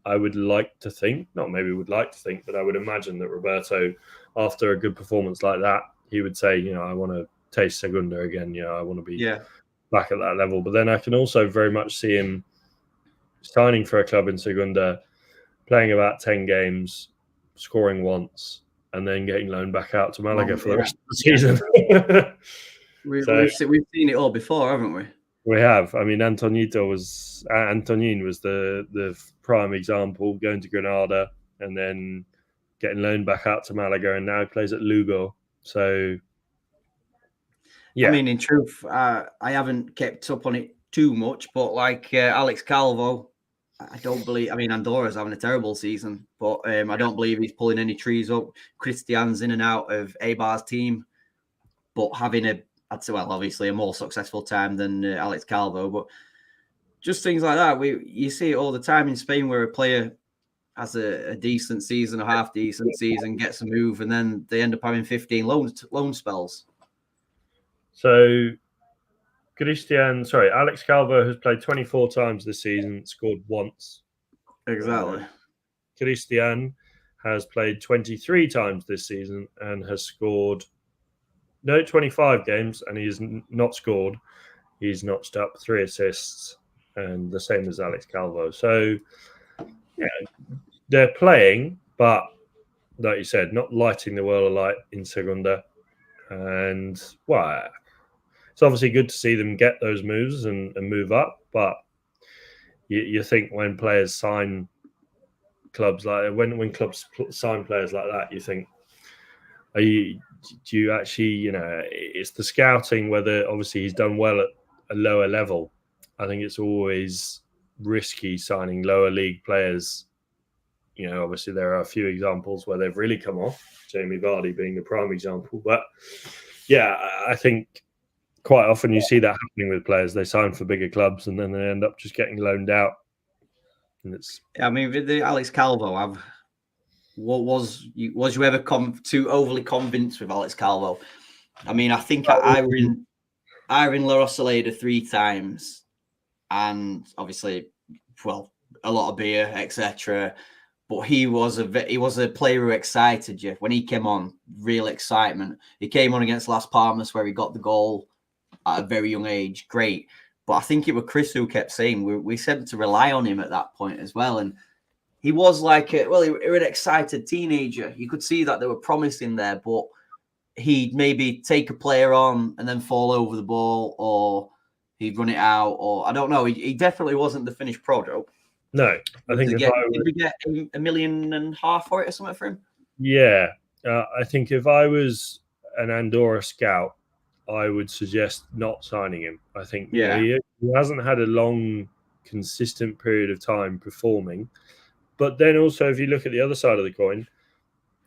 I would like to think, but I would imagine that Roberto, after a good performance like that, he would say, I want to taste Segunda again. I want to be back at that level. But then I can also very much see him signing for a club in Segunda, playing about 10 games, scoring once, and then getting loaned back out to Malaga for the rest of the season. We've seen it all before, haven't we? We have. I mean, Antonin was the prime example, going to Granada and then getting loaned back out to Malaga, and now he plays at Lugo. So, yeah. I mean, in truth, I haven't kept up on it too much, but like Alex Calvo, I don't believe. I mean, Andorra's having a terrible season, but I don't believe he's pulling any trees up. Christian's in and out of Eibar's team, but having I'd say, well, obviously a more successful time than Alex Calvo, but just things like that. You see it all the time in Spain where a player has a decent season, a half decent season, gets a move, and then they end up having 15 loan spells. So, Alex Calvo has played 24 times this season, scored once. Exactly. Christian has played 23 times this season and has scored 25 games, and he's not scored. He's notched up 3 assists, and the same as Alex Calvo. So, yeah, they're playing, but like you said, not lighting the world alight in Segunda. And, well, it's obviously good to see them get those moves and move up, but you think when players sign clubs like when clubs sign players like that, you think, do you actually, it's the scouting, whether obviously he's done well at a lower level. I think it's always risky signing lower league players. Obviously there are a few examples where they've really come off, Jamie Vardy being the prime example. But yeah, I think quite often you see that happening with players. They sign for bigger clubs and then they end up just getting loaned out. And I mean, with the Alex Calvo, was you ever too overly convinced with Alex Calvo? I mean, I think I were in La Rosaleda 3 times, and obviously, well, a lot of beer, etc. But he was a player who excited you when he came on. Real excitement. He came on against Las Palmas where he got the goal at a very young age. Great. But I think it was Chris who kept saying we said to rely on him at that point as well. And he was like, he was an excited teenager. You could see that there were promise in there, but he'd maybe take a player on and then fall over the ball, or he'd run it out, or I don't know. He definitely wasn't the finished product. No, I think did we get $1.5 million for it or something for him? Yeah, I think if I was an Andorra scout, I would suggest not signing him. I think he hasn't had a long, consistent period of time performing. But then also, if you look at the other side of the coin,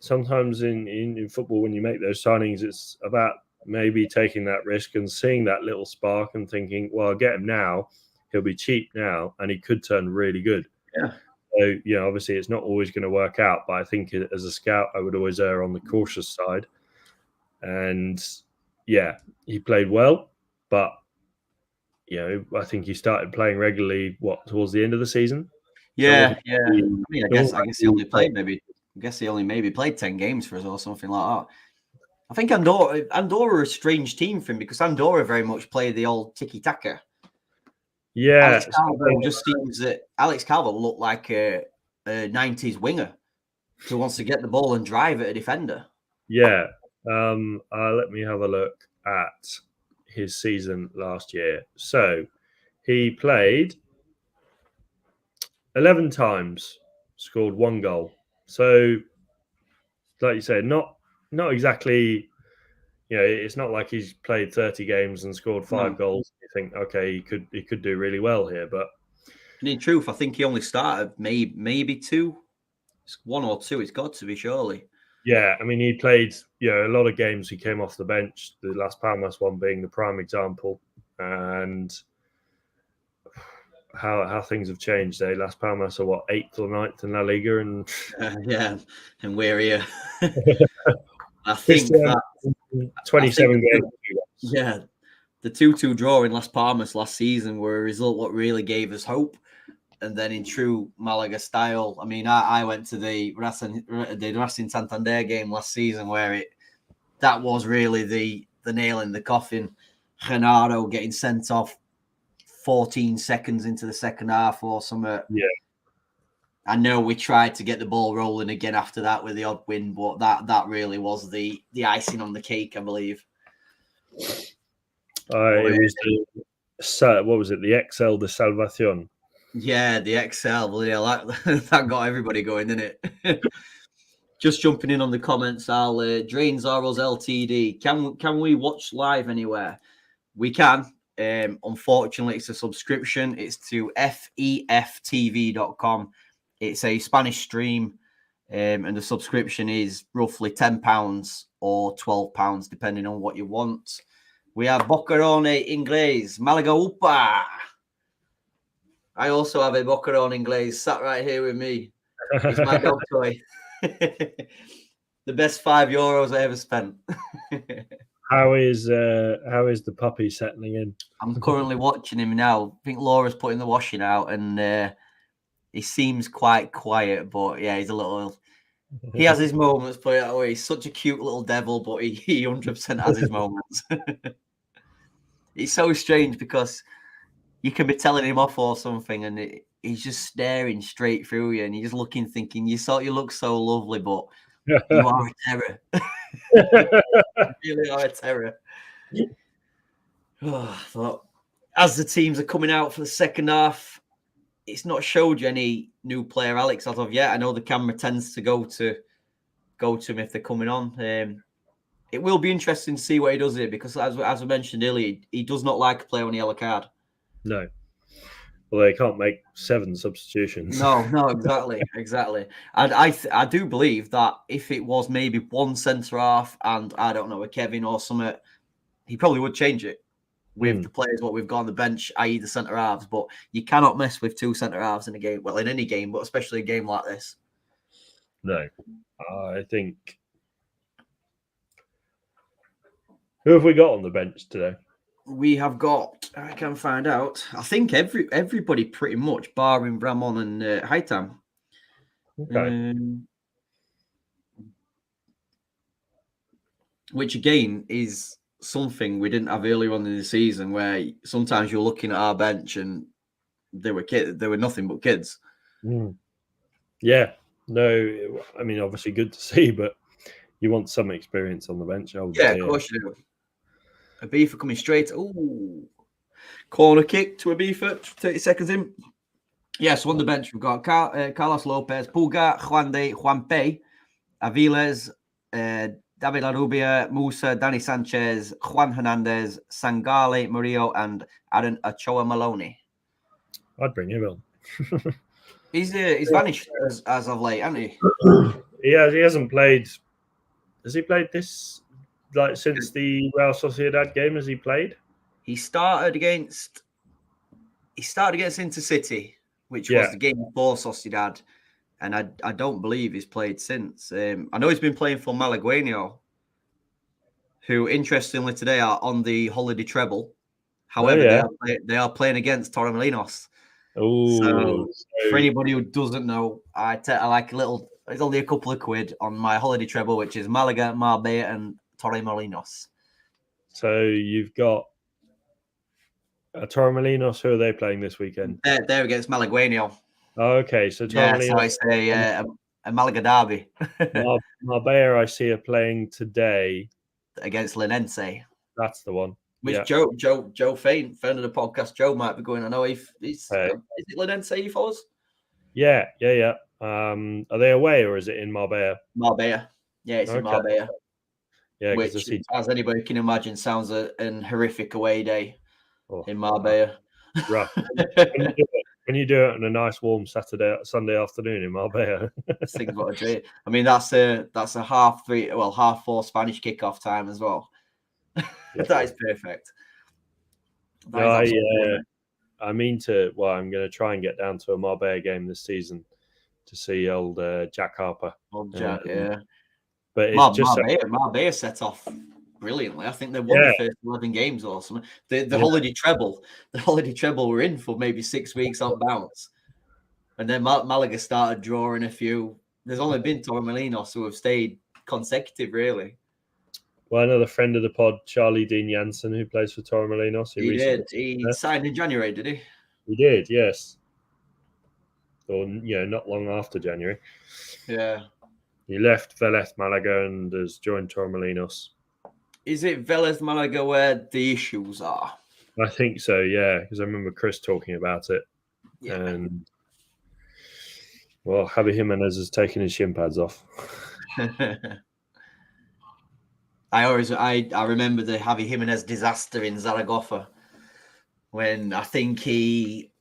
sometimes in football, when you make those signings, it's about maybe taking that risk and seeing that little spark and thinking, well, I'll get him now. He'll be cheap now, and he could turn really good. Yeah. So, obviously it's not always going to work out, but I think as a scout, I would always err on the cautious side. And yeah, he played well, but I think he started playing regularly towards the end of the season. Yeah, so yeah. I guess he only played maybe played 10 games for us or something like that. I think Andorra a strange team for him because Andorra very much play the old tiki-taka. Yeah, Alex Calvo just seems that Alex Calvo looked like a 90s winger who wants to get the ball and drive at a defender. Yeah. Let me have a look at his season last year. So he played 11 times, scored 1 goal. So, like you said, not exactly. It's not like he's played 30 games and scored 5 goals. You think, okay, he could do really well here, but in truth, I think he only started maybe 2, 1 or 2. It's got to be surely. Yeah, I mean, he played a lot of games. He came off the bench. The Las Palmas one being the prime example, and how things have changed. Las Palmas are 8th or 9th in La Liga, and and we're here. I think that 27 games. Yeah, the 2-2 draw in Las Palmas last season were a result what really gave us hope. And then in true Malaga style, I mean, I went to the Racing Santander game last season where that was really the nail in the coffin. Genaro getting sent off 14 seconds into the second half or something. Yeah. I know we tried to get the ball rolling again after that with the odd win, but that really was the icing on the cake, I believe. So what was it? The XL de Salvación. Yeah, the XL. Yeah, that got everybody going, didn't it? Just jumping in on the comments, Al. Drains Arrows Ltd. Can we watch live anywhere? We can. Unfortunately, it's a subscription. It's to feftv.com. It's a Spanish stream, and the subscription is roughly £10 or £12, depending on what you want. We have Bocarone Inglés, Malaga Upa. I also have a Bocarone Inglés sat right here with me. It's my dog toy. The best €5 I ever spent. How is the puppy settling in? I'm currently watching him now. I think Laura's putting the washing out, and he seems quite quiet, but yeah, he's a little. He has his moments, put it that way. He's such a cute little devil, but he 100% has his moments. It's so strange because you can be telling him off or something, and he's just staring straight through you, and you're just looking, thinking, you look so lovely, but you are a terror. You really are a terror. But as the teams are coming out for the second half, it's not showed you any new player, Alex, as of yet. I know the camera tends to go to him if they're coming on. It will be interesting to see what he does here because, as I mentioned earlier, he does not like a player on a yellow card. No. Well, they can't make 7 substitutions. No, exactly. And I do believe that if it was maybe one centre half and I don't know, a Kevin or something, he probably would change it with the players what we've got on the bench, i.e. the centre halves. But you cannot mess with 2 centre halves in a game. Well, in any game, but especially a game like this. No, I think. Who have we got on the bench today? We have got, I can find out, I think everybody pretty much, barring Ramon and Haitam. Okay. Which again is something we didn't have earlier on in the season, where sometimes you're looking at our bench and they were nothing but kids. Yeah, no, I mean obviously good to see, but you want some experience on the bench. Of course you do. Ibiza coming straight. Ooh, corner kick to Ibiza. 30 seconds in. Yes, on the bench we've got Carlos Lopez, Pulga, Juanpe, Aviles, David Arubia, Musa, Danny Sanchez, Juan Hernandez, Sangale, Murillo, and Aaron Ochoa Maloney. I'd bring him on. He's vanished as of late, hasn't he? He hasn't played. Has he played this since the Real Sociedad game? Has he played? He started against Intercity, which was the game before Sociedad, and I don't believe he's played since. I know he's been playing for Malagueño, who interestingly today are on the holiday treble. However, they are playing against Torremolinos. So for anybody who doesn't know, I like a little. It's only a couple of quid on my holiday treble, which is Malaga, Marbella, and Torremolinos. So you've got Torremolinos. Who are they playing this weekend? They're against Malagueño. Okay, so Torremolinos. So it's a Malaga derby. Marbella, I see, are playing today against Linense. That's the one. Which Joe Fain, friend of the podcast, Joe might be going. I know is it Linense he follows? Yeah. Are they away or is it in Marbella? Marbella. Yeah, it's in Marbella. Yeah, which, as anybody can imagine, sounds an horrific away day in Marbella. Rough. When you do it on a nice warm Sunday afternoon in Marbella. Things what a dream. I mean, that's a 4:30 Spanish kickoff time as well. That is perfect. I'm going to try and get down to a Marbella game this season to see old Jack Harper. Old Jack, yeah. But it's Marbella set off brilliantly. I think they won the first 11 games or something. The holiday treble were in for maybe 6 weeks on bounce. And then Malaga started drawing a few. There's only been Torremolinos who have stayed consecutive, really. Well, another friend of the pod, Charlie Dean Jansen, who plays for Torremolinos. He signed in January, did he? He did, yes. Or, not long after January. Yeah. He left Vélez Málaga and has joined Torremolinos. Is it Vélez Málaga where the issues are? I think so, yeah, because I remember Chris talking about it. Yeah. And, well, Javi Jimenez has taken his shin pads off. I remember the Javi Jimenez disaster in Zaragoza when I think he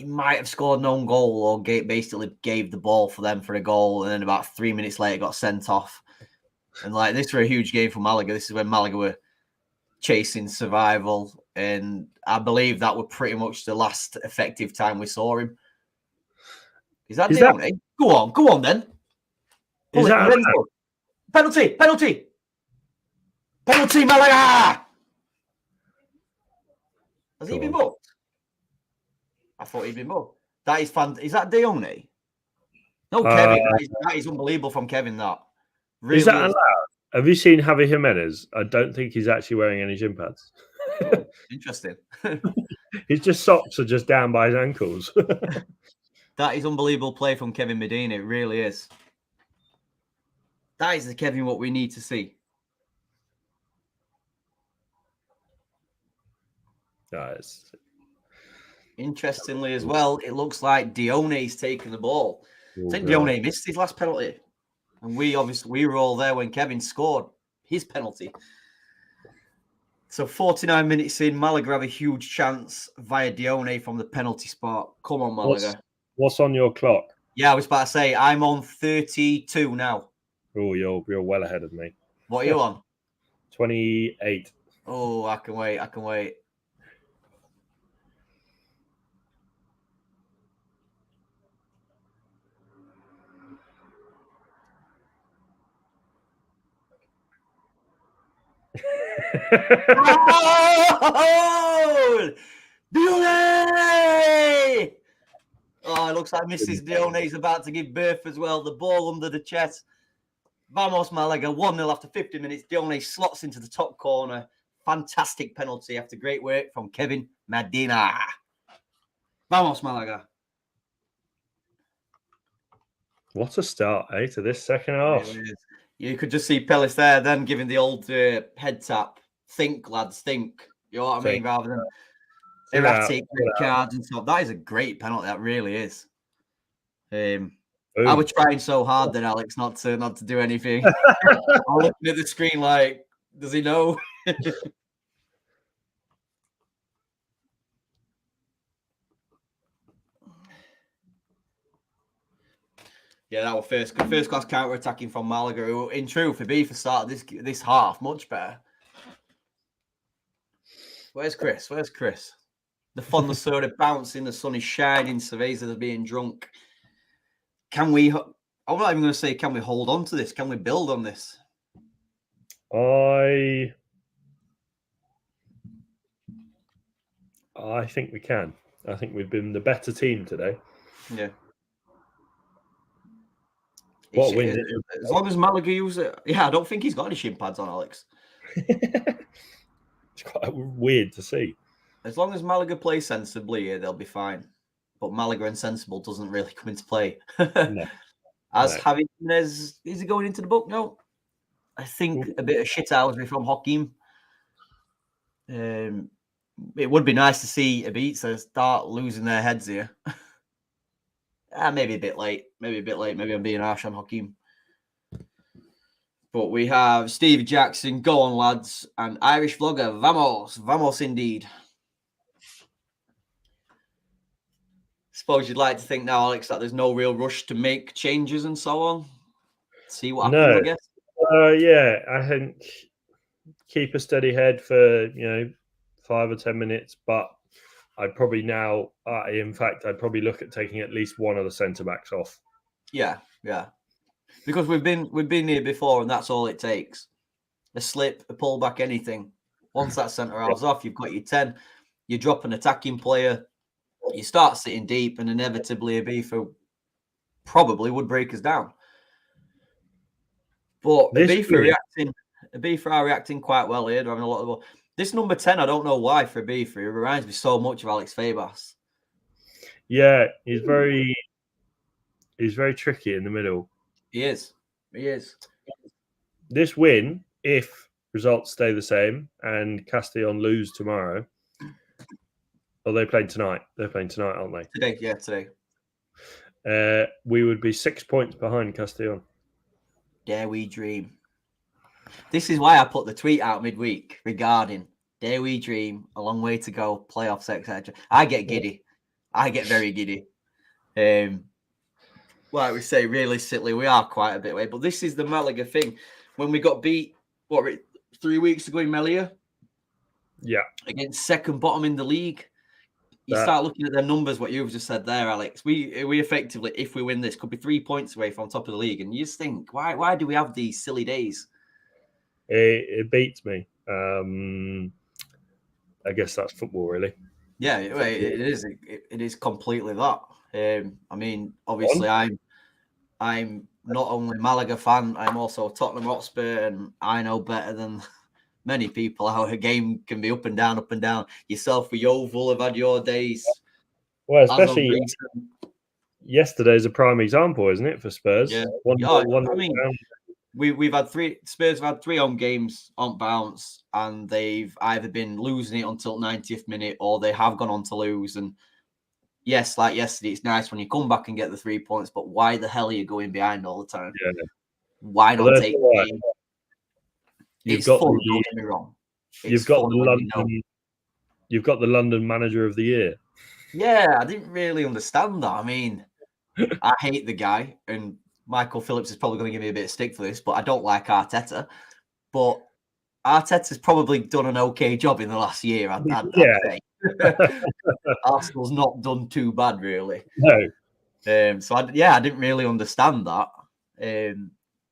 might have scored an own goal or basically gave the ball for them for a goal, and then about 3 minutes later got sent off. And like, this was a huge game for Malaga. This is when Malaga were chasing survival, and I believe that was pretty much the last effective time we saw him. Is that Dione? Go on then. Is that penalty, Malaga! Has he been booked? I thought he'd been booked. That is fun. Is that Dione? No, Kevin. That is unbelievable from Kevin. That really is that allowed? Have you seen Javi Jimenez? I don't think he's actually wearing any shin pads. Oh, interesting. His socks are just down by his ankles. That is unbelievable play from Kevin Medina. It really is. That is the Kevin what we need to see. Nice. Interestingly as well, it looks like Dione's taken the ball. I think Dione missed his last penalty. And we were all there when Kevin scored his penalty. So 49 minutes in, Malaga have a huge chance via Dione from the penalty spot. Come on, Malaga. What's on your clock? Yeah, I was about to say, I'm on 32 now. Oh, you're well ahead of me. What are you on? 28. Oh, I can wait. Oh! Dione! Oh, it looks like Mrs. Dione is about to give birth as well. The ball under the chest. Vamos Malaga, 1-0 after 50 minutes. Dione slots into the top corner. Fantastic penalty after great work from Kevin Medina. Vamos Malaga. What a start, to this second half. You could just see Pellis there then giving the old head tap. Think, lads, think. You know what I mean? Rather than erratic cards and stuff. That is a great penalty. That really is. I was trying so hard then, Alex, not to do anything. I'm looking at the screen like, does he know? Yeah, that was first class counter attacking from Malaga. Who, in truth, Ibiza started this half much better. Where's Chris? The fondness sort of bouncing, the sun is shining, Cerveza are being drunk. I'm not even going to say, can we hold on to this? Can we build on this? I think we can. I think we've been the better team today. Yeah. What win? As long as Malaga use it. Yeah, I don't think he's got any shin pads on, Alex. It's quite weird to see. As long as Malaga play sensibly, they'll be fine. But Malaga and sensible doesn't really come into play. No. Javi Jimenez, is he going into the book? No. I think a bit of shithousery from Hakim. It would be nice to see Ibiza start losing their heads here. Maybe a bit late. Maybe I'm being harsh on Hakim. But we have Steve Jackson, go on, lads, and Irish vlogger, vamos indeed. Suppose you'd like to think now, Alex, that there's no real rush to make changes and so on. See what happens, I guess. Yeah, I think keep a steady head for 5 or 10 minutes, but I'd probably now, in fact, I'd probably look at taking at least one of the centre backs off. Yeah. Because we've been here before, and that's all it takes. A slip, a pullback, anything. Once that centre half's off, you've got your 10. You drop an attacking player. You start sitting deep, and inevitably Ibiza probably would break us down. But Ibiza are reacting quite well here. They're having a lot of this number 10. I don't know why for Ibiza. It reminds me so much of Alex Fabas. Yeah, he's very tricky in the middle. He is. This win, if results stay the same and Castellón lose tomorrow, Oh, they played tonight. They're playing tonight, aren't they? Today, yeah, today. We would be 6 points behind Castellón. Dare we dream? This is why I put the tweet out midweek regarding dare we dream, a long way to go, playoffs, etc. I get giddy. I get very giddy. Like we say, realistically, we are quite a bit away. But this is the Malaga thing. When we got beat, 3 weeks ago in Melilla? Yeah. Against second bottom in the league. You start looking at the numbers, what you've just said there, Alex. We effectively, if we win this, could be 3 points away from top of the league. And you just think, why do we have these silly days? It beats me. I guess that's football, really. Yeah, it is. It is completely that. I mean, obviously, I'm not only Malaga fan, I'm also Tottenham Hotspur, and I know better than many people how a game can be up and down, up and down. Yourself with Yeovil have had your days. Well, especially yesterday's a prime example, isn't it, for Spurs? Yeah. We've had Spurs have had 3 home games on bounce, and they've either been losing it until 90th minute or they have gone on to lose. And yes, like yesterday, it's nice when you come back and get the 3 points, but why the hell are you going behind all the time? Yeah. Why not take the game? It's fun, don't get me wrong. You've got the London Manager of the Year. Yeah, I didn't really understand that. I mean, I hate the guy, and Michael Phillips is probably going to give me a bit of stick for this, but I don't like Arteta. But Arteta's probably done an okay job in the last year, I'd say. Arsenal's not done too bad, really. No. So, I didn't really understand that.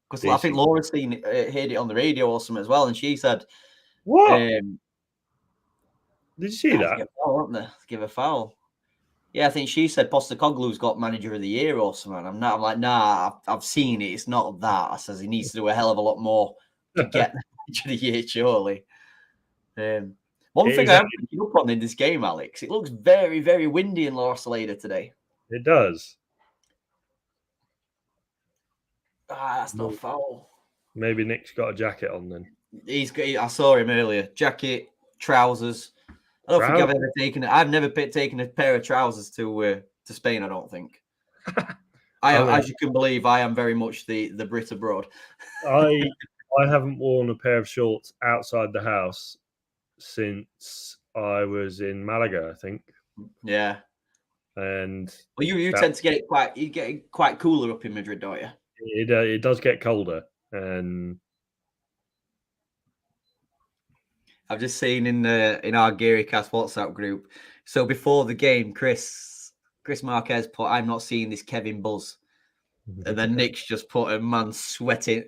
Because I think Laura's heard it on the radio or something as well, and she said, "What? Did you see that? Give a foul. Yeah, I think she said Postecoglou's got Manager of the Year or something. I'm like, nah, I've seen it. It's not that. I says he needs to do a hell of a lot more to get the Manager of the Year, surely. One thing I am picking up on in this game, Alex, it looks very, very windy in La Rosaleda today. It does. That's not foul. Maybe Nick's got a jacket on then. I saw him earlier. Jacket, trousers. I don't think I've ever I've never taken a pair of trousers to Spain, I don't think. As you can believe, I am very much the Brit abroad. I haven't worn a pair of shorts outside the house since I was in Malaga, I think. Yeah. And you tend to get quite cooler up in Madrid, don't you? It does get colder, and I've just seen in our GearyCast WhatsApp group. So before the game, Chris Marquez put, "I'm not seeing this Kevin Buzz," and then Nick's just put a man sweating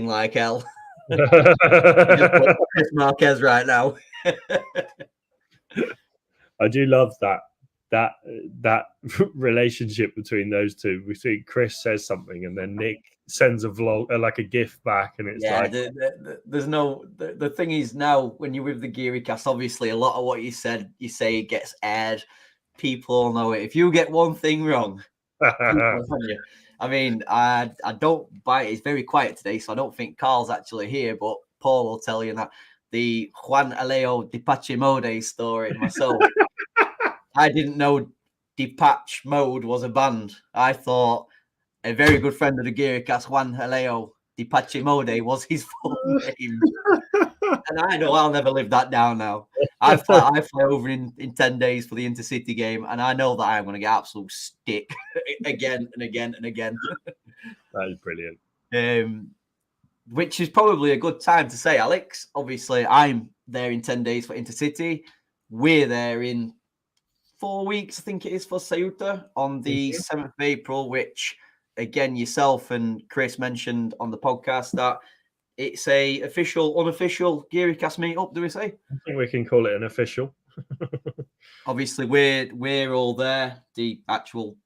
like hell. Just put Chris Marquez right now. I do love that relationship between those two. We see Chris says something and then Nick sends a vlog, like a GIF back, and it's like there's no. The thing is now when you're with the GearyCast, obviously a lot of what you say gets aired. People all know it. If you get one thing wrong, I mean, I don't buy it. It's very quiet today, so I don't think Carl's actually here. But Paul will tell you that the Juan Aleo Depache Mode story myself. I didn't know Depache Mode was a band. I thought a very good friend of the GearyCast, Juan Aleo Depache Mode, was his full name. And I know I'll never live that down now. I fly over in 10 days for the Intercity game, and I know that I'm going to get absolute stick again and again and again. That is brilliant. Which is probably a good time to say, Alex. Obviously, I'm there in 10 days for Intercity. We're there in 4 weeks, I think it is, for Ceuta on the 7th of April, which, again, yourself and Chris mentioned on the podcast that it's a unofficial GearyCast meetup, do we say? I think we can call it an official. Obviously, we're all there. The actual,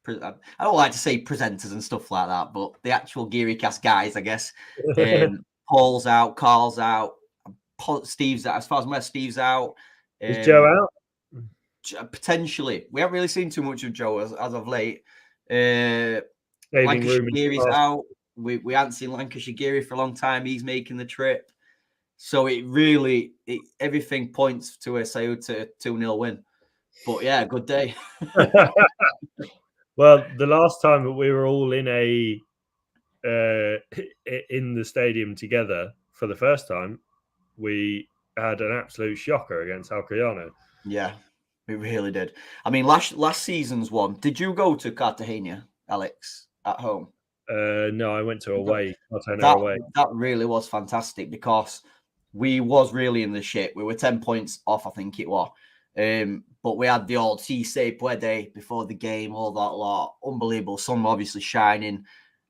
I don't like to say presenters and stuff like that, but the actual GearyCast guys, I guess. Paul's out, Carl's out, Steve's out. As far as I'm aware, Steve's out. Is Joe out? Potentially. We haven't really seen too much of Joe as of late. Lancashire Geary's out. We haven't seen Lancashire Geary for a long time. He's making the trip. So everything points to a Ceuta 2-0 win. But yeah, good day. Well, the last time that we were all in the stadium together for the first time, we had an absolute shocker against Alcoyano. Yeah, we really did. I mean, last season's one. Did you go to Cartagena, Alex, at home? No, I went to away. That really was fantastic because we was really in the shit. We were 10 points off, I think it was. But we had the old Si se puede before the game, all that lot. Unbelievable. Sun obviously shining.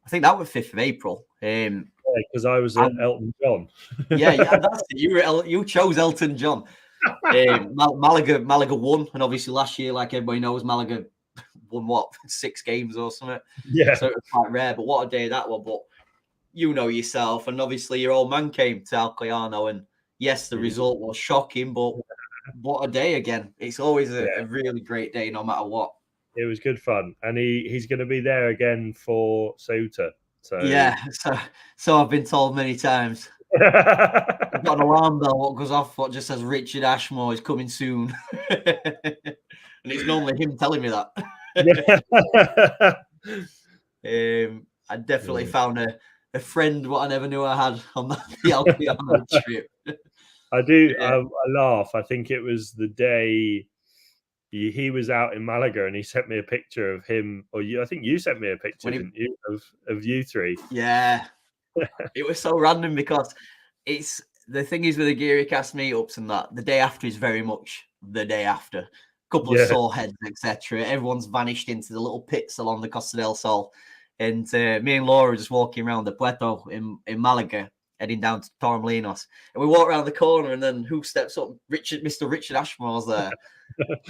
I think that was 5th of April. Because I was at Elton John. yeah, that's it. You chose Elton John. Malaga won, and obviously last year, like everybody knows, Malaga won 6 games or something. Yeah. So it was quite rare. But what a day that was. But you know yourself, and obviously your old man came to Alcoyano, and yes, the result was shocking, but what a day again. It's always a really great day, no matter what. It was good fun, and he's going to be there again for Ceuta. So yeah, so I've been told many times. I've got an alarm bell what goes off what just says Richard Ashmore is coming soon. And it's normally him telling me that. I definitely found a friend what I never knew I had on the Alcoyano trip. I do. I laugh. I think it was the day he was out in Malaga, and he sent me a picture of him, or you. I think you sent me a picture, didn't you, of you three? Yeah, it was so random because it's the thing is with the GearyCast meetups and that the day after is very much the day after. A couple of sore heads, etc. Everyone's vanished into the little pits along the Costa del Sol, and me and Laura are just walking around the Puerto in Malaga, heading down to Torremolinos, and we walk around the corner, and then who steps up? Mr. Richard Ashmore's there,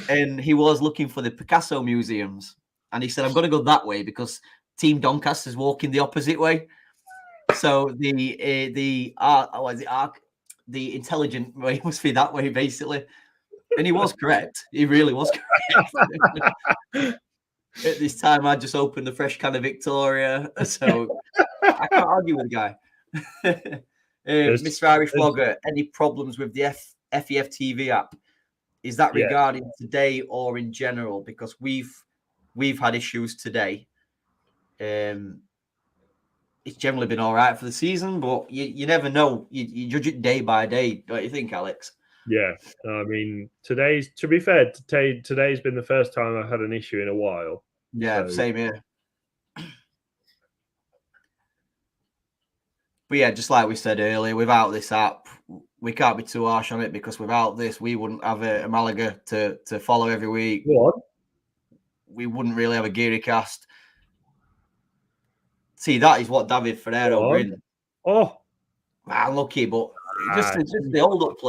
and he was looking for the Picasso museums, and he said, "I'm going to go that way because Team Doncaster's walking the opposite way." So the intelligent way must be that way, basically. And he was correct. He really was correct. At this time, I just opened the fresh can of Victoria, so I can't argue with the guy. Mr. Irish Vlogger, any problems with the FEF TV app? Is that regarding today or in general? Because we've had issues today. It's generally been all right for the season, but you never know. You judge it day by day, don't you think, Alex? Yeah, I mean, to be fair, today's been the first time I've had an issue in a while. Yeah, same here. But yeah, just like we said earlier, without this app, we can't be too harsh on it because without this, we wouldn't have a Malaga to follow every week. What? We wouldn't really have a GearyCast. See, that is what David Ferrero brings. Oh, unlucky, but just the hold up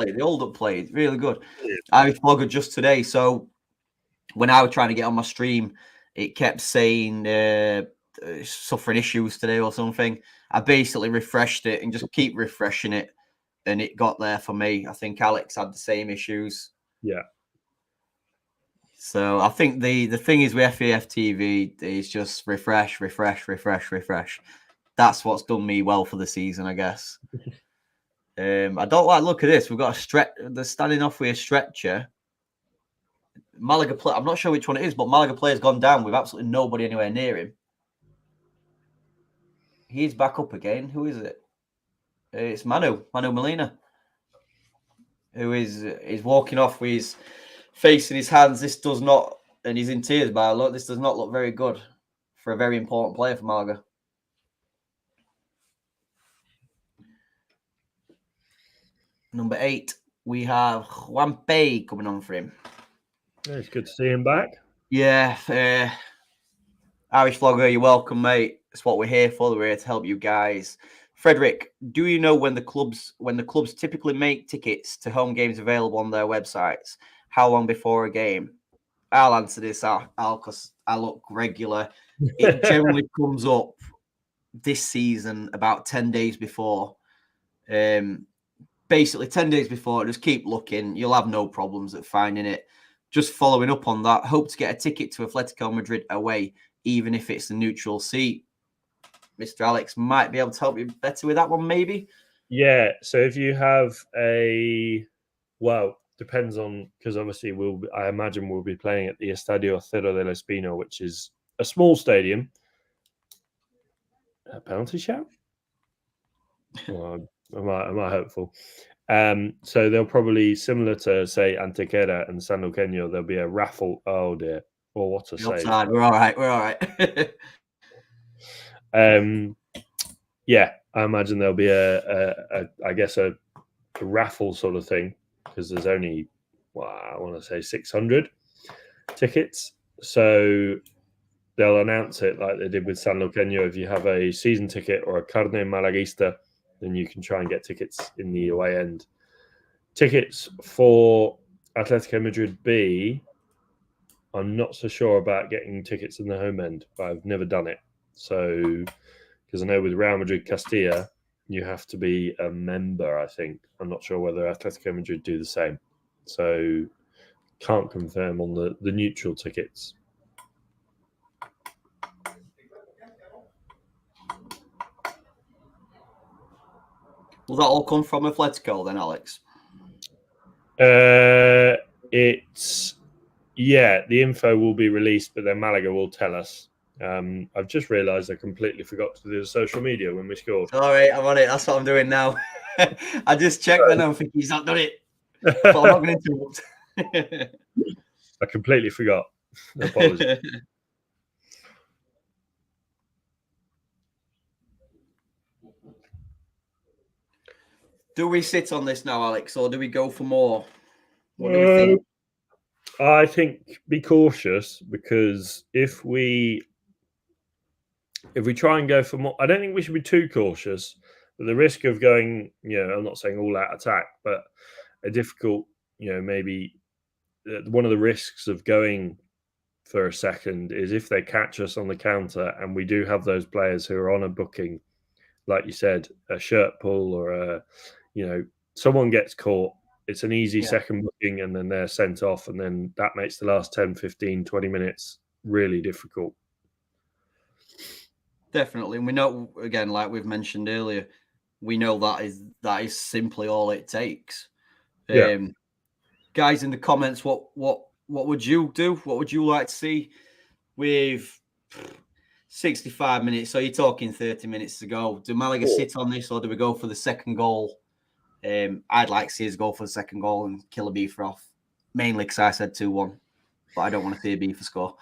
play, it's really good. Irish Vlogger just today. So when I was trying to get on my stream, it kept saying suffering issues today or something. I basically refreshed it and just keep refreshing it, and it got there for me. I think Alex had the same issues. Yeah. So I think the thing is with FEF TV is just refresh. That's what's done me well for the season, I guess. I don't like look at this. We've got a stretch. They're standing off with a stretcher. Malaga play. I'm not sure which one it is, but Malaga player's gone down with absolutely nobody anywhere near him. He's back up again. Who is it? It's Manu Molina, who is walking off with his face in his hands. This does not, and he's in tears by a lot. This does not look very good for a very important player for Malaga. Number 8, we have Juan Pei coming on for him. Yeah, it's good to see him back. Yeah. Irish Vlogger, you're welcome, mate. It's what we're here for. We're here to help you guys. Frederick, do you know when the clubs typically make tickets to home games available on their websites? How long before a game? I'll answer this, Al, because I look regular. It generally comes up this season about 10 days before. Basically 10 days before, just keep looking. You'll have no problems at finding it. Just following up on that, hope to get a ticket to Atletico Madrid away, even if it's a neutral seat. Mr. Alex might be able to help you better with that one, maybe? Yeah, so if you have depends on, because obviously I imagine we'll be playing at the Estadio Cerro del Espino, which is a small stadium. A penalty shout? Well, am I hopeful? So they'll probably, similar to say Antequera and San Luqueño, there'll be a raffle. Oh dear! Well, what a save! Outside. We're all right. We're all right. Yeah, I imagine there'll be a raffle sort of thing, because there's only, I want to say 600 tickets. So they'll announce it like they did with San Luqueño. If you have a season ticket or a carne malaguista, then you can try and get tickets in the away end. Tickets for Atletico Madrid B, I'm not so sure about getting tickets in the home end, but I've never done it. So, because I know with Real Madrid Castilla, you have to be a member, I think. I'm not sure whether Atletico Madrid do the same. So, can't confirm on the neutral tickets. Will that all come from Atletico then, Alex? It's, yeah, the info will be released, but then Malaga will tell us. I've just realised I completely forgot to do the social media when we scored. All right, I'm on it. That's what I'm doing now. I just checked and I'm thinking he's not done it. But I'm not going to interrupt. I completely forgot. Apologies. Do we sit on this now, Alex, or do we go for more? What do we think? I think be cautious, because if we try and go for more, I don't think we should be too cautious. But the risk of going, I'm not saying all out attack, but a difficult, maybe one of the risks of going for a second is if they catch us on the counter, and we do have those players who are on a booking, like you said, a shirt pull or someone gets caught. It's an easy second booking, and then they're sent off, and then that makes the last 10, 15, 20 minutes really difficult. Definitely. And we know, again, like we've mentioned earlier, we know that is simply all it takes. Guys in the comments, what would you do? What would you like to see with 65 minutes? So you're talking 30 minutes to go. Do Malaga sit on this, or do we go for the second goal? I'd like to see us go for the second goal and kill Ibiza off, mainly because I said 2-1, but I don't want to see Ibiza score.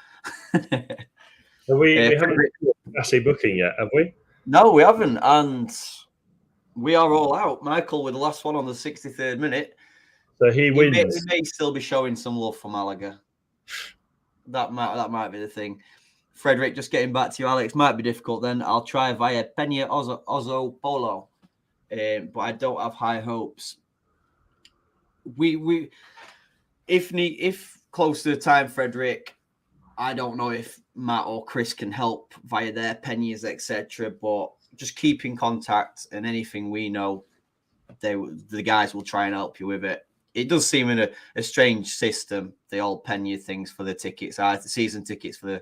We haven't actually booking yet, have we? No, we haven't, and we are all out. Michael with the last one on the 63rd minute. So he wins. He may still be showing some love for Malaga. That might be the thing. Frederick, just getting back to you, Alex, might be difficult then. I'll try via Peña Ozo Polo, but I don't have high hopes. If close to the time, Frederick, I don't know if Matt or Chris can help via their Peñas, etc. But just keep in contact, and anything we know, the guys will try and help you with it. It does seem in a strange system, the old Peña things for the tickets, the season tickets for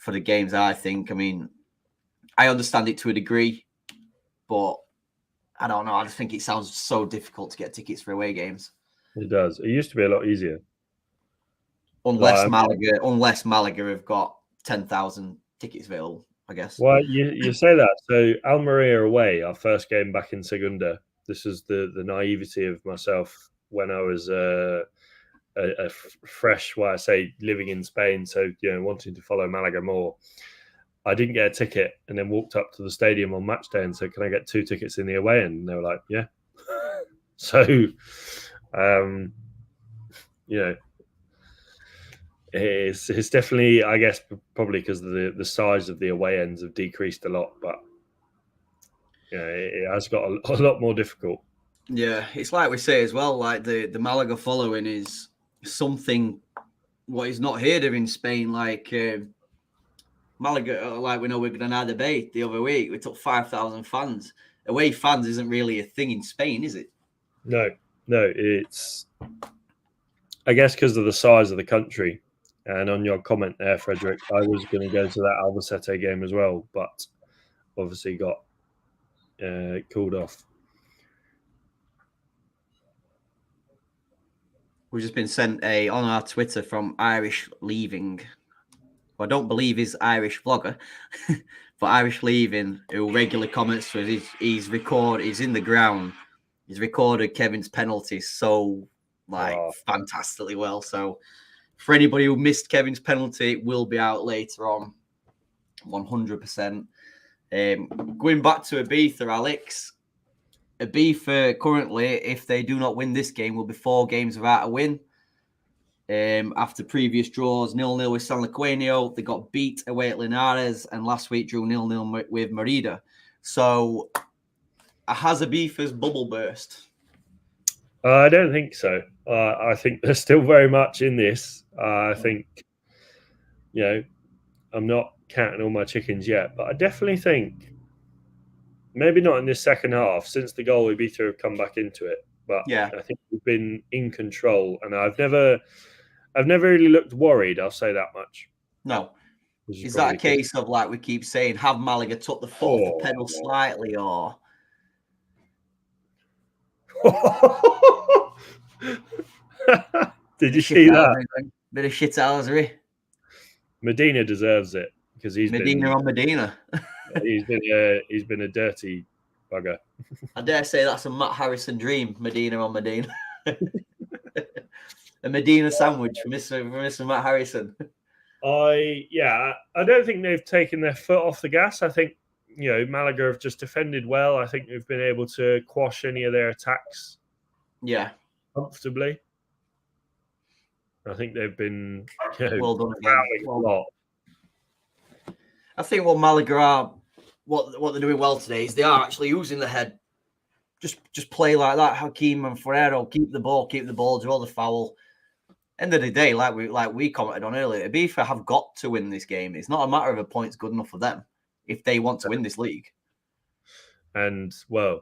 the games. I think, I mean, I understand it to a degree, but I don't know. I just think it sounds so difficult to get tickets for away games. It does. It used to be a lot easier. Unless Malaga have got 10,000 tickets available, I guess. Well, you say that. So Almeria away, our first game back in Segunda. This is the naivety of myself when I was a fresh, I say, living in Spain. So, wanting to follow Malaga more. I didn't get a ticket, and then walked up to the stadium on match day and said, "Can I get 2 tickets in the away?" And they were like, "Yeah." So, it's definitely, I guess, probably because the size of the away ends have decreased a lot, but it has got a lot more difficult. Yeah, it's like we say as well, like the Malaga following is something what is not heard of in Spain. Like Malaga, like we know with Granada Bay the other week, we took 5,000 fans. Away fans isn't really a thing in Spain, is it? No, it's, I guess, because of the size of the country. And on your comment there, Frederick, I was going to go to that Albacete game as well, but obviously got called off. We've just been sent on our Twitter from Irish Leaving. Who I don't believe is Irish vlogger, but Irish Leaving, who regularly comments to us. He's in the ground. He's recorded Kevin's penalties so fantastically well. So for anybody who missed Kevin's penalty, it will be out later on, 100%. Going back to Ibiza, Alex. Ibiza currently, if they do not win this game, will be 4 games without a win. After previous draws, 0-0 with San Luqueño, they got beat away at Linares, and last week drew 0-0 with Merida. So, has Ibiza's bubble burst? I don't think so. I think they're still very much in this. I think, I'm not counting all my chickens yet, but I definitely think, maybe not in this second half, since the goal Ibiza have come back into it, but I think we've been in control, and I've never really looked worried, I'll say that much. No. Is that a case of, like we keep saying, have Malaga took the foot off the pedal slightly, or? Did you see that? Bit of shithousery. Medina deserves it because he's Medina on Medina. he's been a dirty bugger. I dare say that's a Matt Harrison dream. Medina on Medina. A Medina sandwich for Mr. Matt Harrison. I don't think they've taken their foot off the gas. I think Malaga have just defended well. I think they've been able to quash any of their attacks. Comfortably. I think they've been well done again. A lot. I think what Malaga are, what they're doing well today is they are actually using the head. Just play like that. Hakeem and Ferrero keep the ball, draw the foul. End of the day, like we commented on earlier, Ibiza have got to win this game. It's not a matter of a point's good enough for them if they want to win this league. And we're,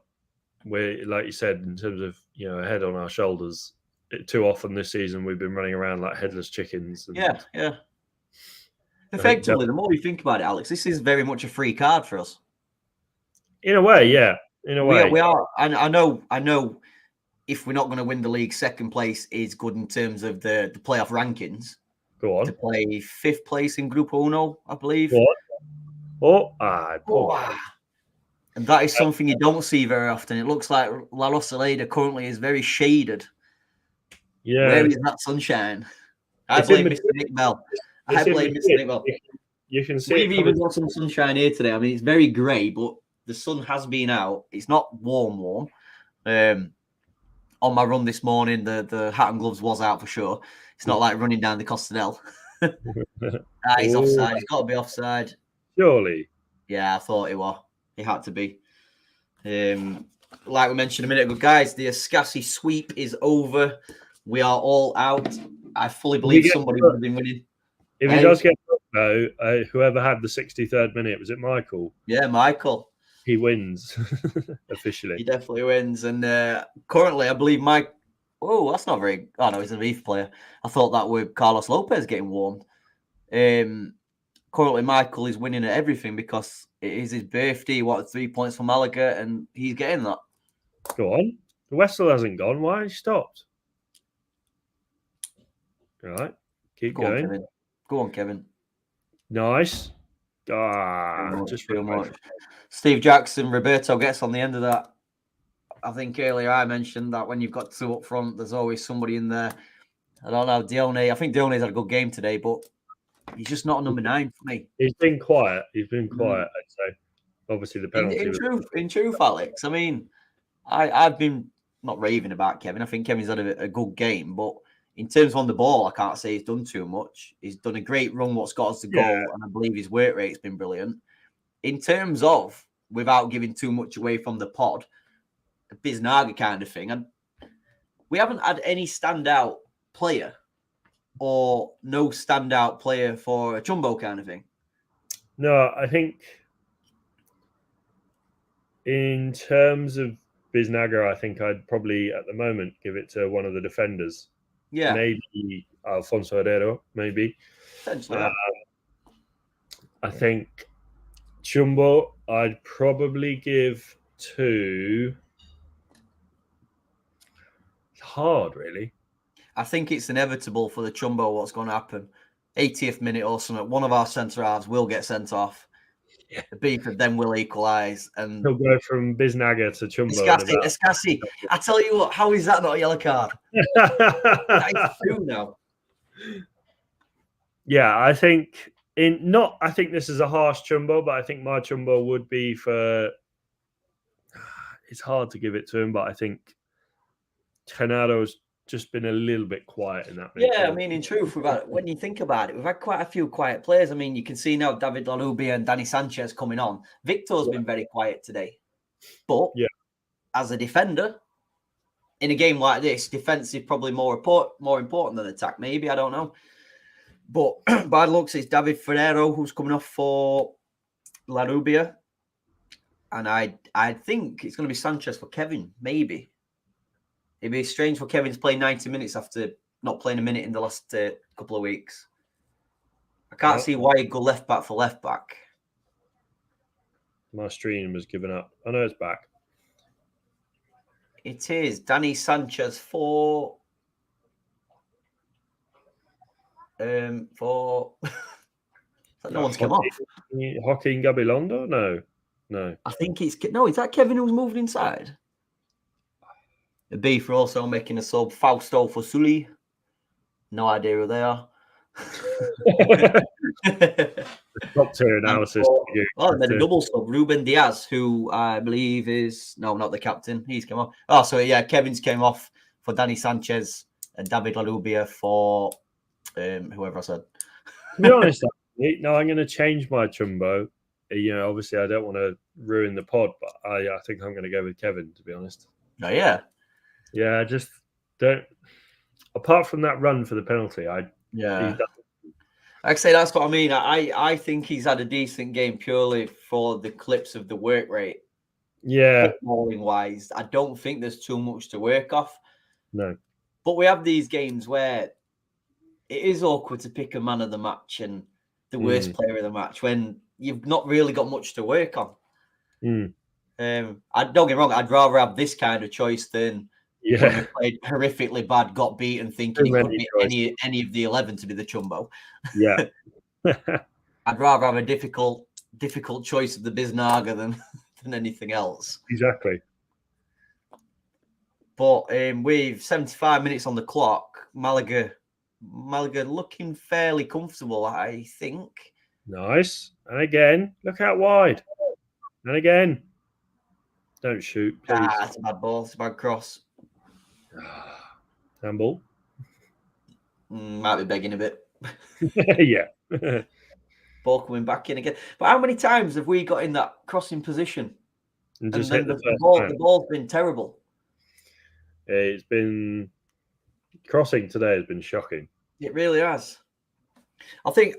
like you said, in terms of a head on our shoulders. Too often this season we've been running around like headless chickens. And effectively, the more we think about it, Alex, this is very much a free card for us. In a way, yeah. In a way, we are. I know. If we're not going to win the league, second place is good in terms of the playoff rankings. Go on. To play 5th place in Grupo Uno, I believe. And that is something you don't see very often. It looks like La Rosaleda currently is very shaded. Yeah. Where is that sunshine? I blame Mr. Nick Bell. You can see we've even got some sunshine here today. I mean, it's very grey, but the sun has been out. It's not warm. On my run this morning, the hat and gloves was out for sure. It's not like running down the Costanel. He's offside. He's got to be offside. Surely. Yeah, I thought it was. He had to be. Like we mentioned a minute ago, guys, the Ascasi sweep is over. We are all out. I fully believe somebody would have been winning. If he does get booked, though, whoever had the 63rd minute, was it Michael? Yeah, Michael. He wins officially. He definitely wins. And currently, I believe Mike. Oh, that's not very. Oh, no, he's an Ibiza player. I thought that with Carlos Lopez getting warmed. Currently, Michael is winning at everything because it is his birthday. He wanted 3 points for Malaga, and he's getting that. Go on. The Wessel hasn't gone. Why has he stopped? All right. Keep going. Go on, Kevin. Nice. Just feel much. Steve Jackson, Roberto gets on the end of that. I think earlier I mentioned that when you've got 2 up front, there's always somebody in there. I don't know, Dione. I think Dione's had a good game today, but he's just not a number 9 for me. He's been quiet. I'd say. Obviously, the penalty. In truth, Alex, I mean, I've been not raving about Kevin. I think Kevin's had a good game, but in terms of on the ball, I can't say he's done too much. He's done a great run, what's got us the goal, and I believe his work rate's been brilliant. In terms of, without giving too much away from the pod, a Biznaga kind of thing, and we haven't had any standout player or no standout player for a Chumbo kind of thing. No, I think in terms of Biznaga, I think I'd probably at the moment give it to one of the defenders. Yeah. Maybe Alfonso Herrero, maybe. Potentially. I think Chumbo, I'd probably give to... It's hard, really. I think it's inevitable for the Chumbo what's going to happen. 80th minute or something, one of our centre halves will get sent off. Yeah. The Beeford then will equalise. And he'll go from Biznaga to Chumbo. Escassi. I tell you what, how is that not a yellow card? That is 2 now. Yeah, I think I think this is a harsh Chumbo, but I think my Chumbo would be for. It's hard to give it to him, but I think Genado's just been a little bit quiet in that. Yeah, I mean, in truth, when you think about it, we've had quite a few quiet players. I mean, you can see now David Larrubia and Danny Sanchez coming on. Victor's been very quiet today. But as a defender, in a game like this, defence is probably more important than attack. Maybe, I don't know. But by looks, it's David Ferrero who's coming off for Larrubia. And I think it's going to be Sanchez for Kevin, maybe. It'd be strange for Kevin to play 90 minutes after not playing a minute in the last couple of weeks. I can't see why he'd go left back for left back. My stream was given up. I know it's back. It is Danny Sanchez for no one's come off. Joaquin Gabilondo? No. I think it's is that Kevin who's moved inside? The Beef are also making a sub. Fausto for Sully. No idea who they are. Top tier analysis. And then a double sub. Ruben Diaz, who I believe is not the captain. He's come off. Oh, so yeah, Kevin's came off for Danny Sanchez and David Larrubia for whoever I said. To be honest, no, I'm going to change my Chumbo. Obviously I don't want to ruin the pod, but I think I'm going to go with Kevin, to be honest. Oh yeah. Yeah, I just don't. Apart from that run for the penalty, Like I say, that's what I mean. I think he's had a decent game purely for the clips of the work rate. Yeah. Footballing wise, I don't think there's too much to work off. No. But we have these games where it is awkward to pick a man of the match and the worst player of the match when you've not really got much to work on. Mm. Don't get me wrong, I'd rather have this kind of choice than when we played horrifically bad, got beaten, thinking he could be any of the 11 to be the Chumbo. Yeah. I'd rather have a difficult choice of the Biznaga than anything else. Exactly. But with 75 minutes on the clock, Malaga looking fairly comfortable, I think. Nice. And again, look out wide. And again. Don't shoot, please. That's a bad ball. It's a bad cross. Handball. Might be begging a bit. Yeah. Ball coming back in again. But how many times have we got in that crossing position? And just hit the ball's been terrible. It's been crossing today has been shocking. It really has. I think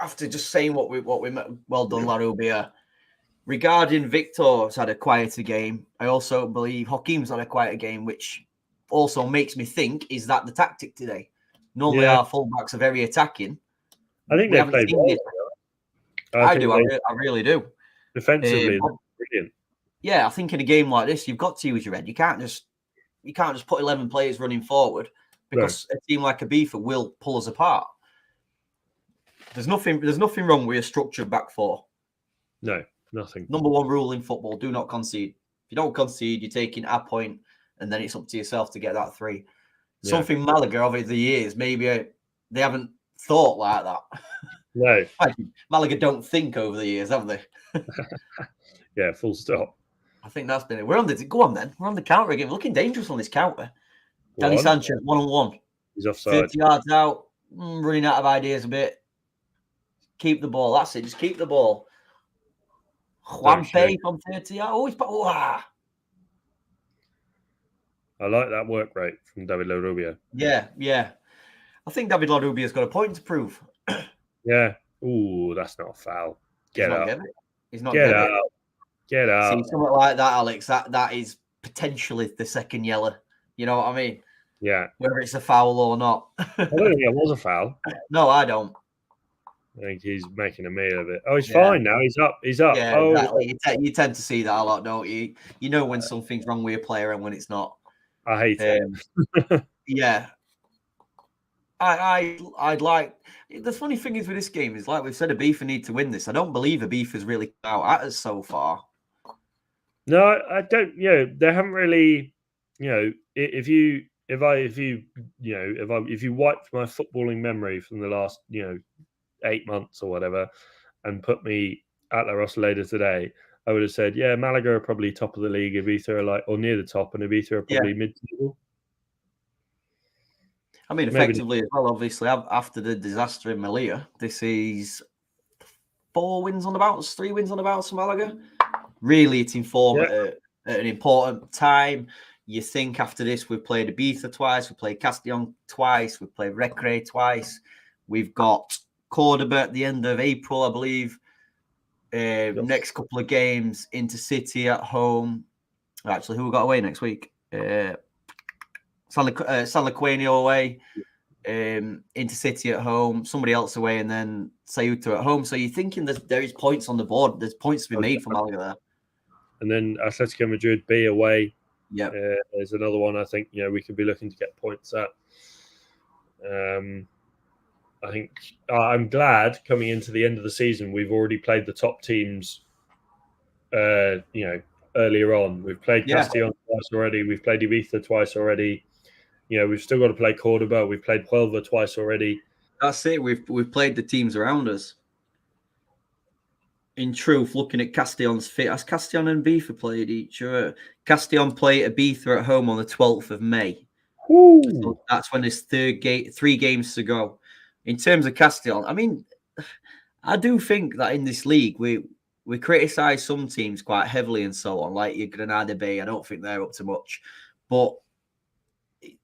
after just saying what we well done, Larrubia. Regarding Victor's had a quieter game, I also believe Joaquim's had a quieter game, which also makes me think, is that the tactic today? Normally our fullbacks are very attacking. I think they played well. I really do. Defensively, brilliant. Yeah, I think in a game like this, you've got to use your head. You can't just put 11 players running forward because a team like Ibiza will pull us apart. There's nothing wrong with a structured back four. No, nothing. Number one rule in football: do not concede. If you don't concede, you're taking a point, and then it's up to yourself to get that 3. Yeah. Something Malaga over the years, maybe they haven't thought like that. No. Malaga don't think over the years, have they? Yeah, full stop. I think that's been it. Go on then. We're on the counter again. We're looking dangerous on this counter. Danny Sanchez, 1-on-1. He's offside. 50 yards out. Running out of ideas a bit. Keep the ball. That's it. Just keep the ball. Juan Pay from 30 yards. Oh, he's I like that work rate from David Larrubia. Yeah. I think David Larrubia's got a point to prove. Yeah. Ooh, that's not a foul. Get out. He's not Get out. Get out. See, something like that, Alex, that is potentially the second yellow. You know what I mean? Yeah. Whether it's a foul or not. I don't think it was a foul. No, I don't. I think he's making a meal of it. Oh, he's fine now. He's up. Yeah, exactly. You tend to see that a lot, don't you? You know when something's wrong with a player and when it's not. I hate it. Yeah. I'd like. The funny thing is with this game is, like we've said, Ibiza need to win this. I don't believe Ibiza's really out at us so far. No, I don't. They haven't really. If you wiped my footballing memory from the last 8 months or whatever, and put me at La Rosaleda today, I would have said, yeah, Malaga are probably top of the league. Ibiza are or near the top, and Ibiza are probably mid-table. I mean, effectively as well, obviously, after the disaster in Melilla, this is 3 wins on the bounce for Malaga. Really, it's in form at an important time. You think after this, we've played Ibiza twice, we played Castellón twice, we played Recre twice. We've got Cordoba at the end of April, I believe. Next couple of games, Intercity at home. Actually, who we got away next week? San Luqueño away, Intercity at home, somebody else away, and then Ceuta at home. So you're thinking that there is points on the board. There's points to be made for Malaga there. And then Atletico Madrid B away. Yeah, there's another one I think we could be looking to get points at. I think I'm glad coming into the end of the season we've already played the top teams. Earlier on, we've played Castellón twice already. We've played Ibiza twice already. We've still got to play Cordoba. We've played Huelva twice already. That's it. We've played the teams around us. In truth, looking at Castellón's fit, has Castellón and Ibiza played each other? Castellón play Ibiza at home on the 12th of May. So that's when there's 3 games to go. In terms of Castellón, I mean, I do think that in this league, we criticise some teams quite heavily and so on, like your Granada Bay. I don't think they're up to much. But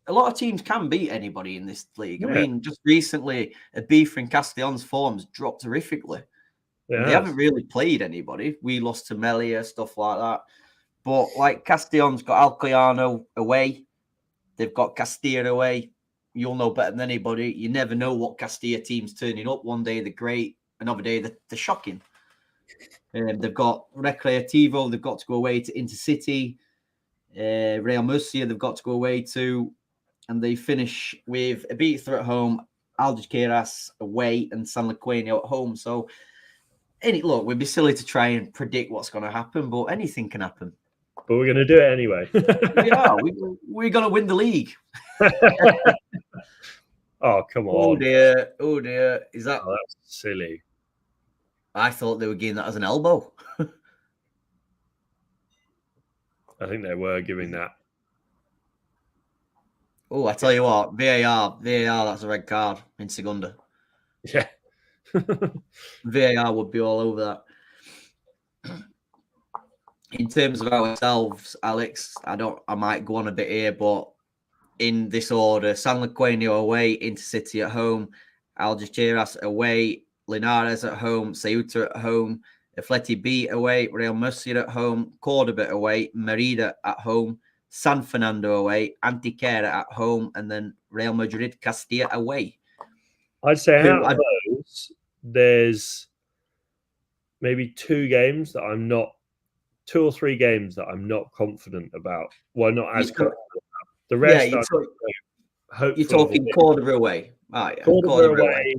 a lot of teams can beat anybody in this league. Yeah. I mean, just recently, Ibiza and Castellón's forms dropped horrifically. They haven't really played anybody. We lost to Melilla, stuff like that. But like Castellón's got Alcoyano away. They've got Castilla away. You'll know better than anybody. You never know what Castilla team's turning up. One day they're great. Another day they're shocking. They've got Recreativo. They've got to go away to Intercity. Real Murcia they've got to go away to. And they finish with Ibiza at home, Algeciras away, and San Luqueño at home. So, look, we'd be silly to try and predict what's going to happen, but anything can happen. But we're going to do it anyway. We're going to win the league. Oh, come on. Oh, dear. Is that... Oh, that's silly. I thought they were giving that as an elbow. I think they were giving that. Oh, I tell you what, VAR, that's a red card in Segunda. Yeah. VAR would be all over that. In terms of ourselves, Alex, I might go on a bit here, but in this order, San Luqueño away, Intercity at home, Algeciras away, Linares at home, Ceuta at home, Atleti B away, Real Murcia at home, Cordoba away, Merida at home, San Fernando away, Antequera at home, and then Real Madrid Castilla away. I'd say out of those, there's maybe 2 or 3 games that I'm not confident about. Well, not as confident about. The rest, you're talking Cordoba away. Oh, yeah. Cordoba away.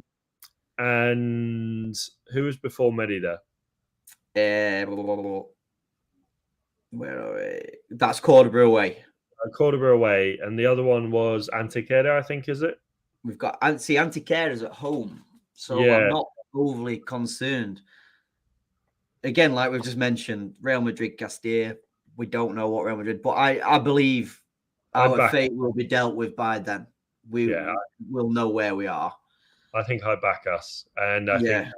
And who was before Merida? Where are we? That's Cordoba away. Cordoba away, and the other one was Antequera, I think, is it? We've got Antequera's at home, so I'm not overly concerned. Again, like we've just mentioned, Real Madrid, Castilla. We don't know what Real Madrid, but I believe our fate will be dealt with by then. We'll know where we are. I think I back us, and I think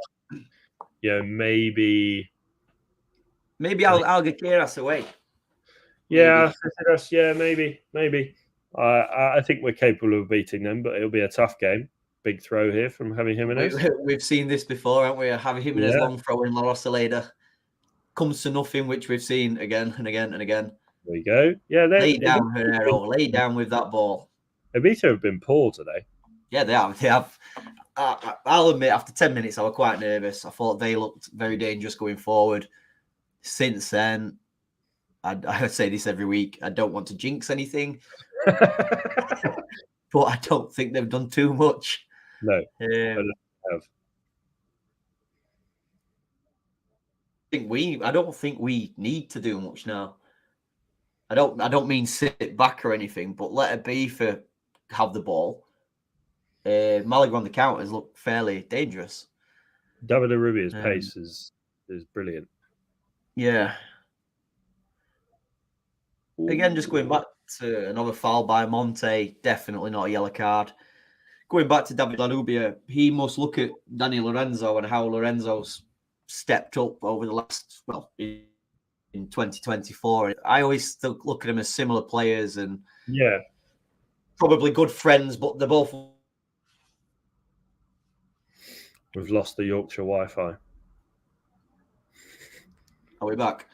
maybe Algeciras away. Yeah, maybe. I think we're capable of beating them, but it'll be a tough game. Big throw here from Javi Jimenez. We've seen this before, haven't we? Javi Jimenez long throw in La Rosaleda comes to nothing, which we've seen again and again and again. There you go. Yeah, lay down, Herrero. Lay down with that ball. Ibiza have been poor today. Yeah, they have. I'll admit, after 10 minutes, I was quite nervous. I thought they looked very dangerous going forward. Since then, I say this every week. I don't want to jinx anything. but I don't think they've done too much. No, I don't have. I don't think we need to do much now. I don't mean sit back or anything, but let it be for have the ball. Málaga on the counters look fairly dangerous. David Arubia's pace is brilliant. Yeah. Again, just going back to another foul by Monte, definitely not a yellow card. Going back to David Larubia, he must look at Danny Lorenzo and how Lorenzo's stepped up over the last, in 2024. I always still look at him as similar players and probably good friends, but they're both. We've lost the Yorkshire Wi-Fi. Are we back?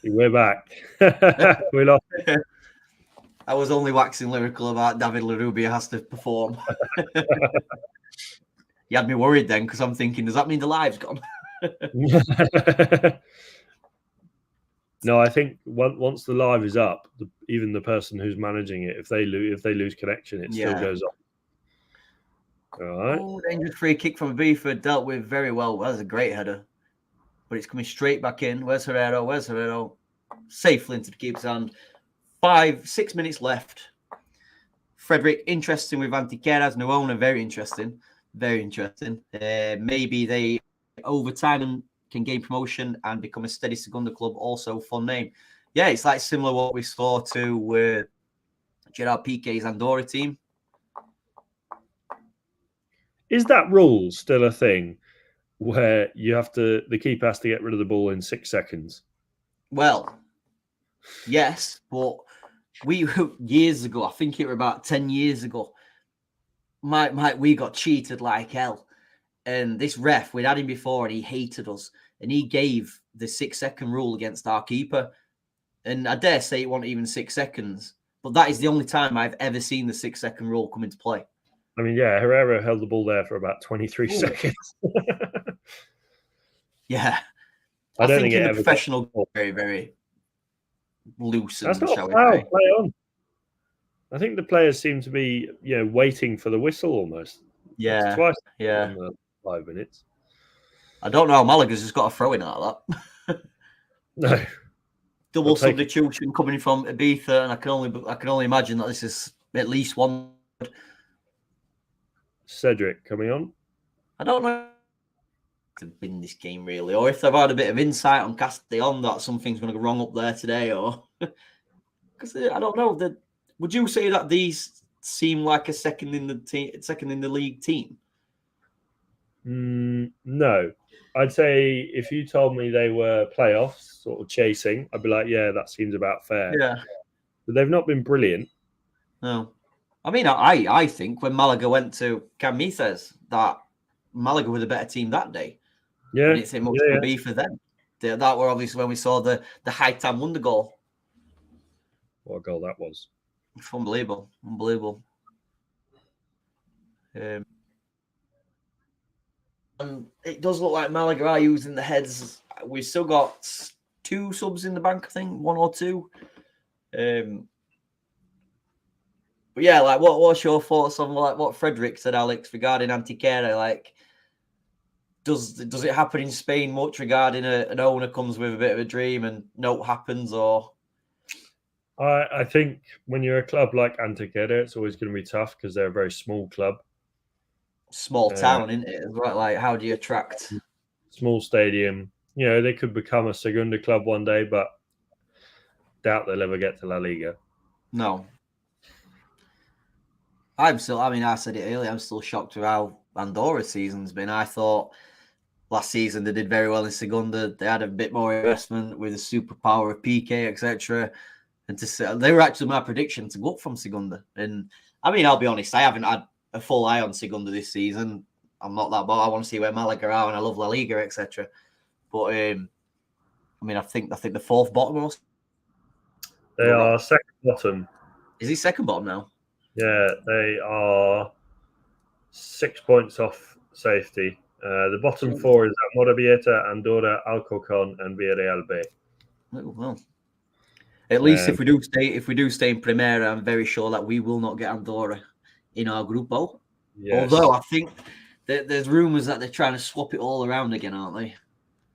We're back. We lost. I was only waxing lyrical about David Larubia has to perform. You had me worried then because I'm thinking, does that mean the live's gone? No, I think once the live is up, even the person who's managing it, if they lose connection, it still goes up. All right. Oh, dangerous free kick from Ibiza, dealt with very well. That was a great header, but it's coming straight back in. Where's Herrero? Safely into the keeper's hand. 5-6 minutes left. Frederick, interesting with Antiqueras, new owner, very interesting. Maybe they over time and can gain promotion and become a steady Segunda club. Also, fun name. Yeah, it's like similar what we saw to Gerard Piqué's Andorra team. Is that rule still a thing where the keeper has to get rid of the ball in 6 seconds? Well, yes, but we years ago, I think it was about 10 years ago, Mike, we got cheated like hell. And this ref, we'd had him before and he hated us. And he gave the 6-second rule against our keeper. And I dare say it wasn't even 6 seconds. But that is the only time I've ever seen the 6-second rule come into play. I mean, yeah, Herrera held the ball there for about 23 seconds. Yeah. I don't think in the professional, very, very loose. That's not a foul. Play on. I think the players seem to be, waiting for the whistle almost. Yeah. That's twice in the 5 minutes. I don't know how Malaga's just got a throw in out of that. No. Double substitution coming from Ibiza, and I can only imagine that this is at least one. Cedric coming on. I don't know to win this game really, or if they've had a bit of insight on Castellon that something's going to go wrong up there today, or because I don't know. Would you say that these seem like a second in the league team? No, I'd say if you told me they were playoffs, sort of chasing, I'd be like, yeah, that seems about fair. Yeah, but they've not been brilliant. No, I mean, I think when Malaga went to Camices, that Malaga were the better team that day. Yeah, and it's much to be for them. That were obviously when we saw the Haitam Wonder goal. What a goal that was! Unbelievable. And it does look like Malaga are using the heads. We've still got 2 subs in the bank, I think, 1 or 2. But yeah, like what's your thoughts on what Frederick said, Alex, regarding Antiquera? Like, does it happen in Spain much regarding an owner comes with a bit of a dream and no happens, or? I think when you're a club like Antequera, it's always going to be tough because they're a very small club. Small town, isn't it? Right? Like, how do you attract? Small stadium. They could become a Segunda club one day, but doubt they'll ever get to La Liga. No. I said it earlier, I'm still shocked with how Andorra's season's been. I thought last season they did very well in Segunda. They had a bit more investment with the superpower of PK, etc. And they were actually my prediction to go up from Segunda. And I mean, I'll be honest, I haven't had a full eye on Segunda this season. I'm not that bad. I want to see where Malaga are, and I love La Liga, etc. But I think the 4th bottom. They are second bottom. Is he second bottom now? Yeah, they are 6 points off safety. The bottom 4 is Morabieta, Andorra, Alcorcón, and Villarreal B. Well, at least if we do stay in Primera, I'm very sure that we will not get Andorra in our grupo. Yes. Although I think that there's rumours that they're trying to swap it all around again, aren't they?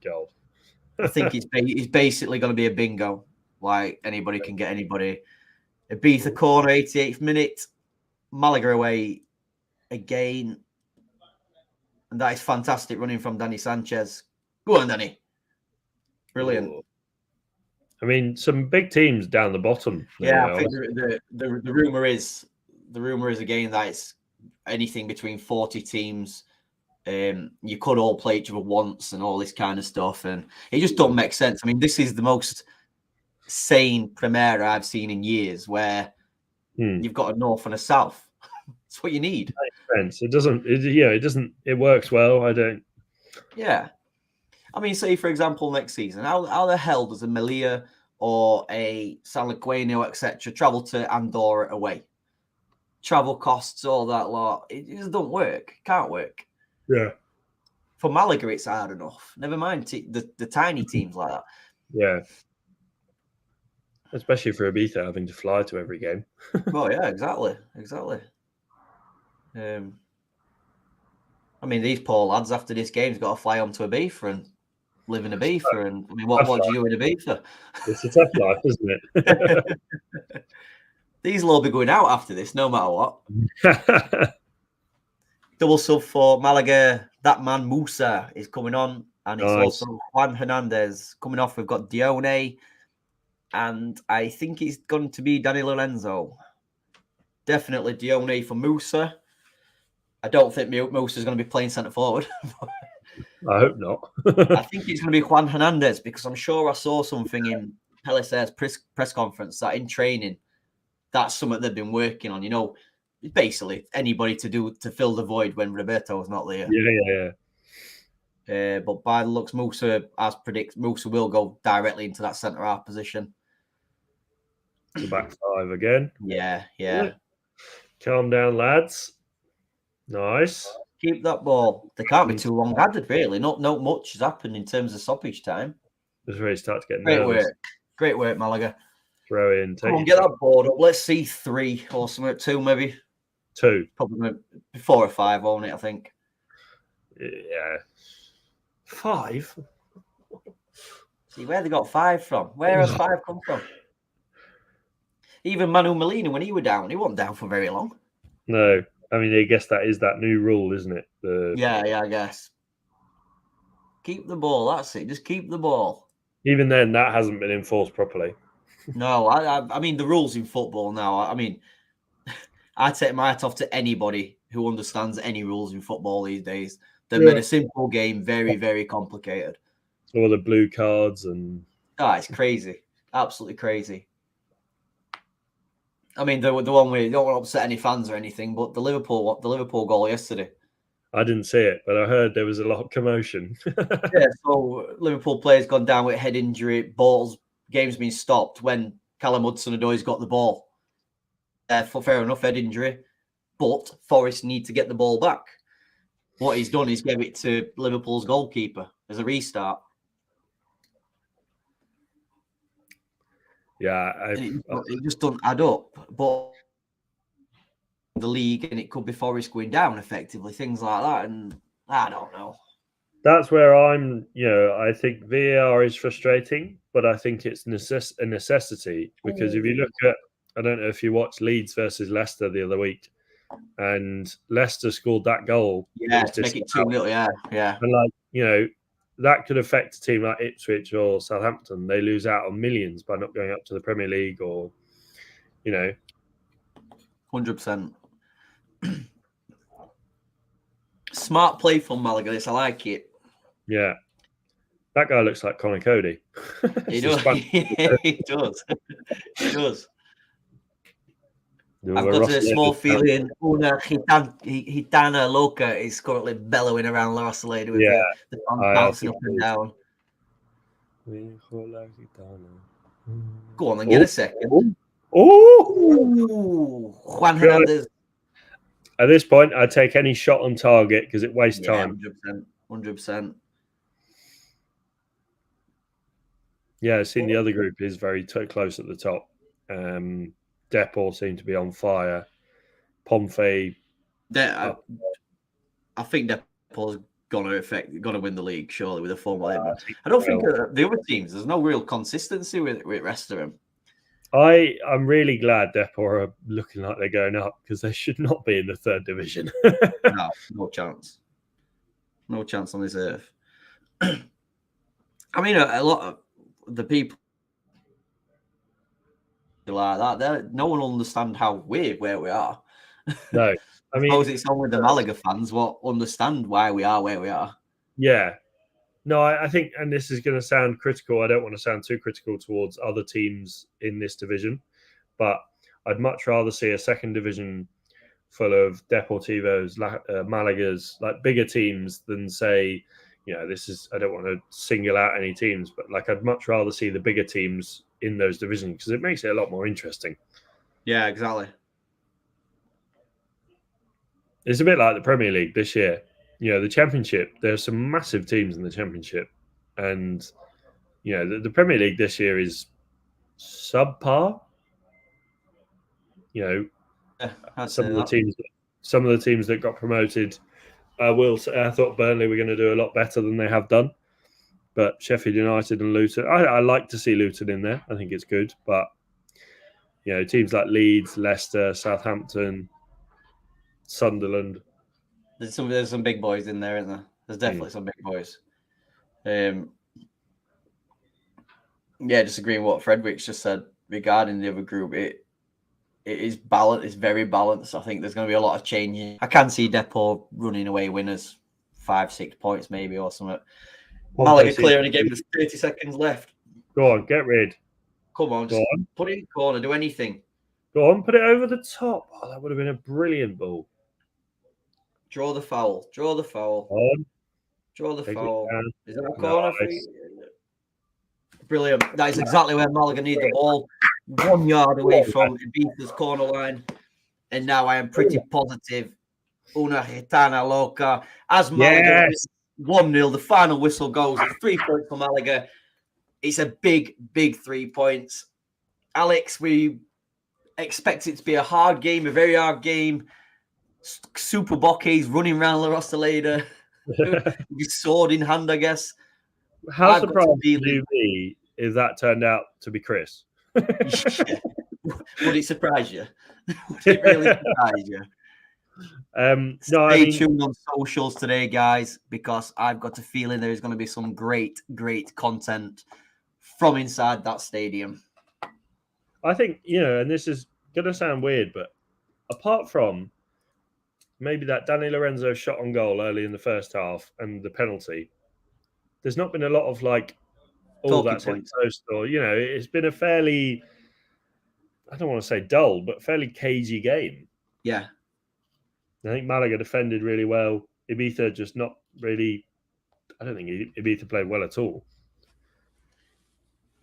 God. I think it's basically going to be a bingo. Like anybody can get anybody. Ibiza corner, 88th minute. Málaga away again. And that is fantastic running from Danny Sanchez. Go on, Danny. Brilliant. Oh. I mean, some big teams down the bottom. Yeah, I think the rumor is again that it's anything between 40 teams. You could all play each other once and all this kind of stuff, and it just don't make sense. I mean, this is the most sane Primera I've seen in years, where you've got a north and a south. That's what you need. It doesn't. It doesn't. It works well. I don't. Yeah, I mean, say for example, next season, how the hell does a Melilla or a San Luqueño, etc., travel to Andorra away? Travel costs, all that lot. It just don't work. Can't work. Yeah. For Malaga, it's hard enough. Never mind the tiny teams like that. Yeah. Especially for Ibiza having to fly to every game. Well, yeah, exactly. I mean, these poor lads after this game's got to fly home to Ibiza and live in Ibiza. And I mean, what do you do in Ibiza? It's a tough life, isn't it? These will all be going out after this, no matter what. Double sub for Malaga. That man Musa is coming on, and it's also Juan Hernandez coming off. We've got Dione, and I think it's going to be Danny Lorenzo. Definitely Dione for Musa. I don't think Musa's going to be playing centre forward. I hope not. I think it's going to be Juan Hernandez, because I'm sure I saw something in Pellicer's press conference that in training, that's something they've been working on. You know, basically anybody to fill the void when Roberto was not there. Yeah. But by the looks, Musa, as predicted, Musa will go directly into that centre half position. The back five again. Yeah. Calm down, lads. Nice. Keep that ball. They can't be too long-handed, really. Not much has happened in terms of stoppage time. Just really start to get nervous. Great work, Malaga. Throw in. Come on, get that board up. Let's see 3 or something. 2, maybe. 2. Probably 4 or 5, won't it, I think? Yeah. 5? See, where they got 5 from? Where has 5 come from? Even Manu Molina, when he was down, he wasn't down for very long. No. I mean, I guess that is that new rule, isn't it? Yeah, I guess. Keep the ball. That's it. Just keep the ball. Even then, that hasn't been enforced properly. No, I mean, the rules in football now, I mean, I take my hat off to anybody who understands any rules in football these days. They've made a simple game very, very complicated. All the blue cards and... it's crazy. Absolutely crazy. I mean, the one where you don't want to upset any fans or anything, but the Liverpool goal yesterday. I didn't see it, but I heard there was a lot of commotion. Yeah, so Liverpool players gone down with head injury, game's been stopped when Callum Hudson-Odoi's got the ball. Fair enough, head injury, but Forest need to get the ball back. What he's done is give it to Liverpool's goalkeeper as a restart. Yeah, it just doesn't add up. But the league, and it could be Forest going down effectively, things like that, and I don't know. That's where I'm. I think VAR is frustrating, but I think it's a necessity, because if you look at, I don't know if you watched Leeds versus Leicester the other week, and Leicester scored that goal. Yeah, make it 2-0. Yeah. And that could affect a team like Ipswich or Southampton. They lose out on millions by not going up to the Premier League, or 100%. Smart play from Malaga. I like it. Yeah, that guy looks like Conor Cody. He does. He does. He does. I've got a small feeling una gitana loca is currently bellowing around La Saleda with the fans bouncing up and down. Go on and get a second. Oh, Juan Hernandez. At this point, I'd take any shot on target because it wastes time. 100%. Yeah, I've seen the other group is very close at the top. Depor seem to be on fire. Pompey. I think Depot's gonna win the league surely with the form. I don't think the other teams. There's no real consistency with the rest of them. I'm really glad Depot are looking like they're going up because they should not be in the third division. No chance. No chance on this earth. I mean, a lot of the people like that, no one will understand how we're where we are. No. I suppose it's only the Malaga fans what understand why we are where we are. Yeah. No, I think, and this is going to sound critical. I don't want to sound too critical towards other teams in this division, but I'd much rather see a second division full of Deportivos, Malagas, like bigger teams than say, I don't want to single out any teams, but like I'd much rather see the bigger teams in those divisions because it makes it a lot more interesting. Yeah, exactly. It's a bit like the Premier League this year. The Championship, there's some massive teams in the Championship. And, the Premier League this year is subpar. Some of the teams that got promoted, I thought Burnley were going to do a lot better than they have done. But Sheffield United and Luton, I like to see Luton in there. I think it's good. But, teams like Leeds, Leicester, Southampton, Sunderland. There's some big boys in there, isn't there? There's definitely some big boys. Just agreeing with what Frederick's just said regarding the other group. It is balanced. It's very balanced. I think there's going to be a lot of change. I can see Depot running away winners, 5-6 points maybe or something. Malaga clearing a game with 30 seconds left. Go on, get rid. Come on, just put it in the corner. Do anything. Go on, put it over the top. Oh, that would have been a brilliant ball. Draw the foul. Draw the foul. Draw the foul. Is that a corner? Nice. Brilliant. That is exactly where Malaga need the ball. 1 yard away from Ibiza's corner line. And now I am pretty positive. Una Gitana Loca. As Malaga 1-0, the final whistle goes. It's 3 points for Malaga. It's a big, big 3 points. Alex, we expect it to be a hard game, a very hard game. Super Bocce's running around La Rosaleda with sword in hand, I guess. How surprised would you be if that turned out to be Chris? Would it surprise you? Would it really surprise you? Stay tuned on socials today, guys, because I've got a feeling there is going to be some great, great content from inside that stadium. I think, and this is going to sound weird, but apart from maybe that Danny Lorenzo shot on goal early in the first half and the penalty, there's not been a lot of that's hit post or, it's been a fairly, I don't want to say dull, but fairly cagey game. Yeah. I think Malaga defended really well. Ibiza just not really, I don't think Ibiza played well at all.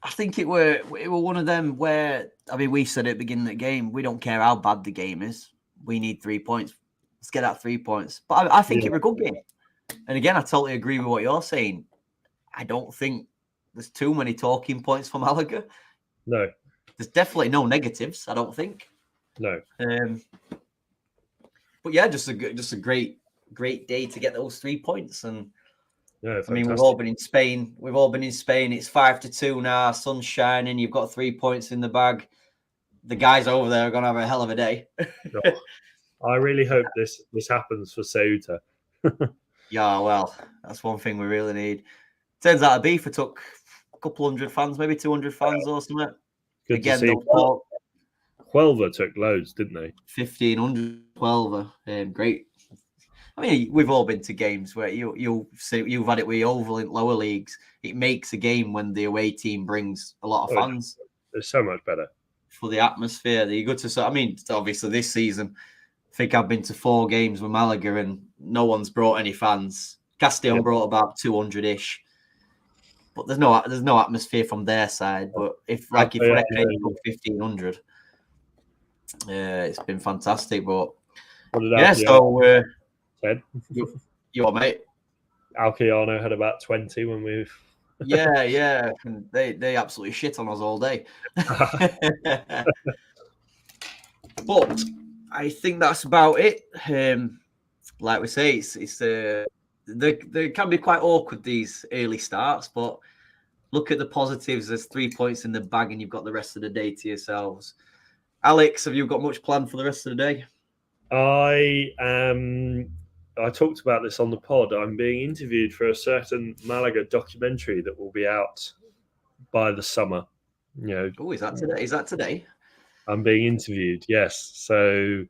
I think it were one of them where, we said at the beginning of the game, we don't care how bad the game is. We need 3 points. Let's get that 3 points. But I think it was a good game. And again, I totally agree with what you're saying. I don't think there's too many talking points for Malaga. No. There's definitely no negatives, I don't think. No. But yeah, just a great day to get those 3 points. And yeah, we've all been in Spain. It's 5-2 now. Sun's shining. You've got 3 points in the bag. The guys over there are going to have a hell of a day. I really hope this happens for Ceuta. Yeah, well, that's one thing we really need. Turns out Ibiza took a couple hundred fans, maybe 200 fans or something. Good again, to see. Huelva took loads, didn't they? 1,500 Huelva. Great. We've all been to games where you've had it with the Oval in lower leagues. It makes a game when the away team brings a lot of fans. It's so much better. For the atmosphere, you go to. Obviously this season, I think I've been to 4 games with Malaga and no one's brought any fans. Castellón brought about 200-ish. But there's no atmosphere from their side. But if Reckon 1,500, it's been fantastic. But Ted? You what, mate? Alciano had about 20 when we've. Yeah. And they absolutely shit on us all day. But I think that's about it. Like we say, it's they can be quite awkward, these early starts, but look at the positives. There's 3 points in the bag, and you've got the rest of the day to yourselves. Alex, have you got much planned for the rest of the day? I talked about this on the pod. I'm being interviewed for a certain Málaga documentary that will be out by the summer. Oh, is that today? Is that today? I'm being interviewed. Yes. So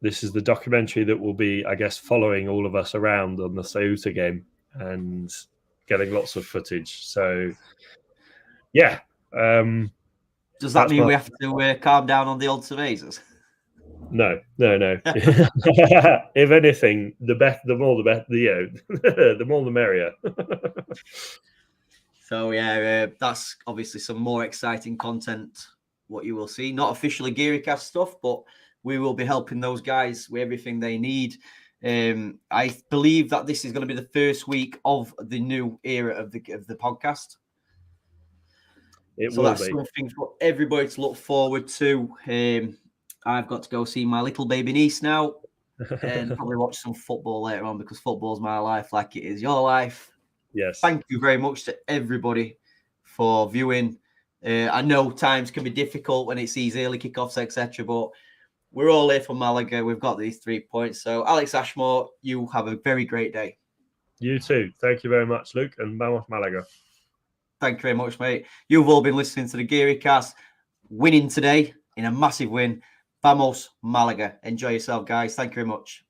this is the documentary that will be, I guess, following all of us around on the Ceuta game and getting lots of footage. So yeah. Does that mean we have to calm down on the old cervezas? No. If anything, the more the better. The more the merrier. So yeah, that's obviously some more exciting content. What you will see, not officially GearyCast stuff, but we will be helping those guys with everything they need. I believe that this is going to be the first week of the new era of the podcast. So that's something for everybody to look forward to. I've got to go see my little baby niece now and probably watch some football later on, because football's my life like it is your life. Yes. Thank you very much to everybody for viewing. I know times can be difficult when it's these early kickoffs, etc., but we're all here for Malaga. We've got these 3 points. So, Alex Ashmore, you have a very great day. You too. Thank you very much, Luke, and vamos Malaga. Thank you very much, mate. You've all been listening to the GearyCast, winning today in a massive win. Vamos Malaga. Enjoy yourself, guys. Thank you very much.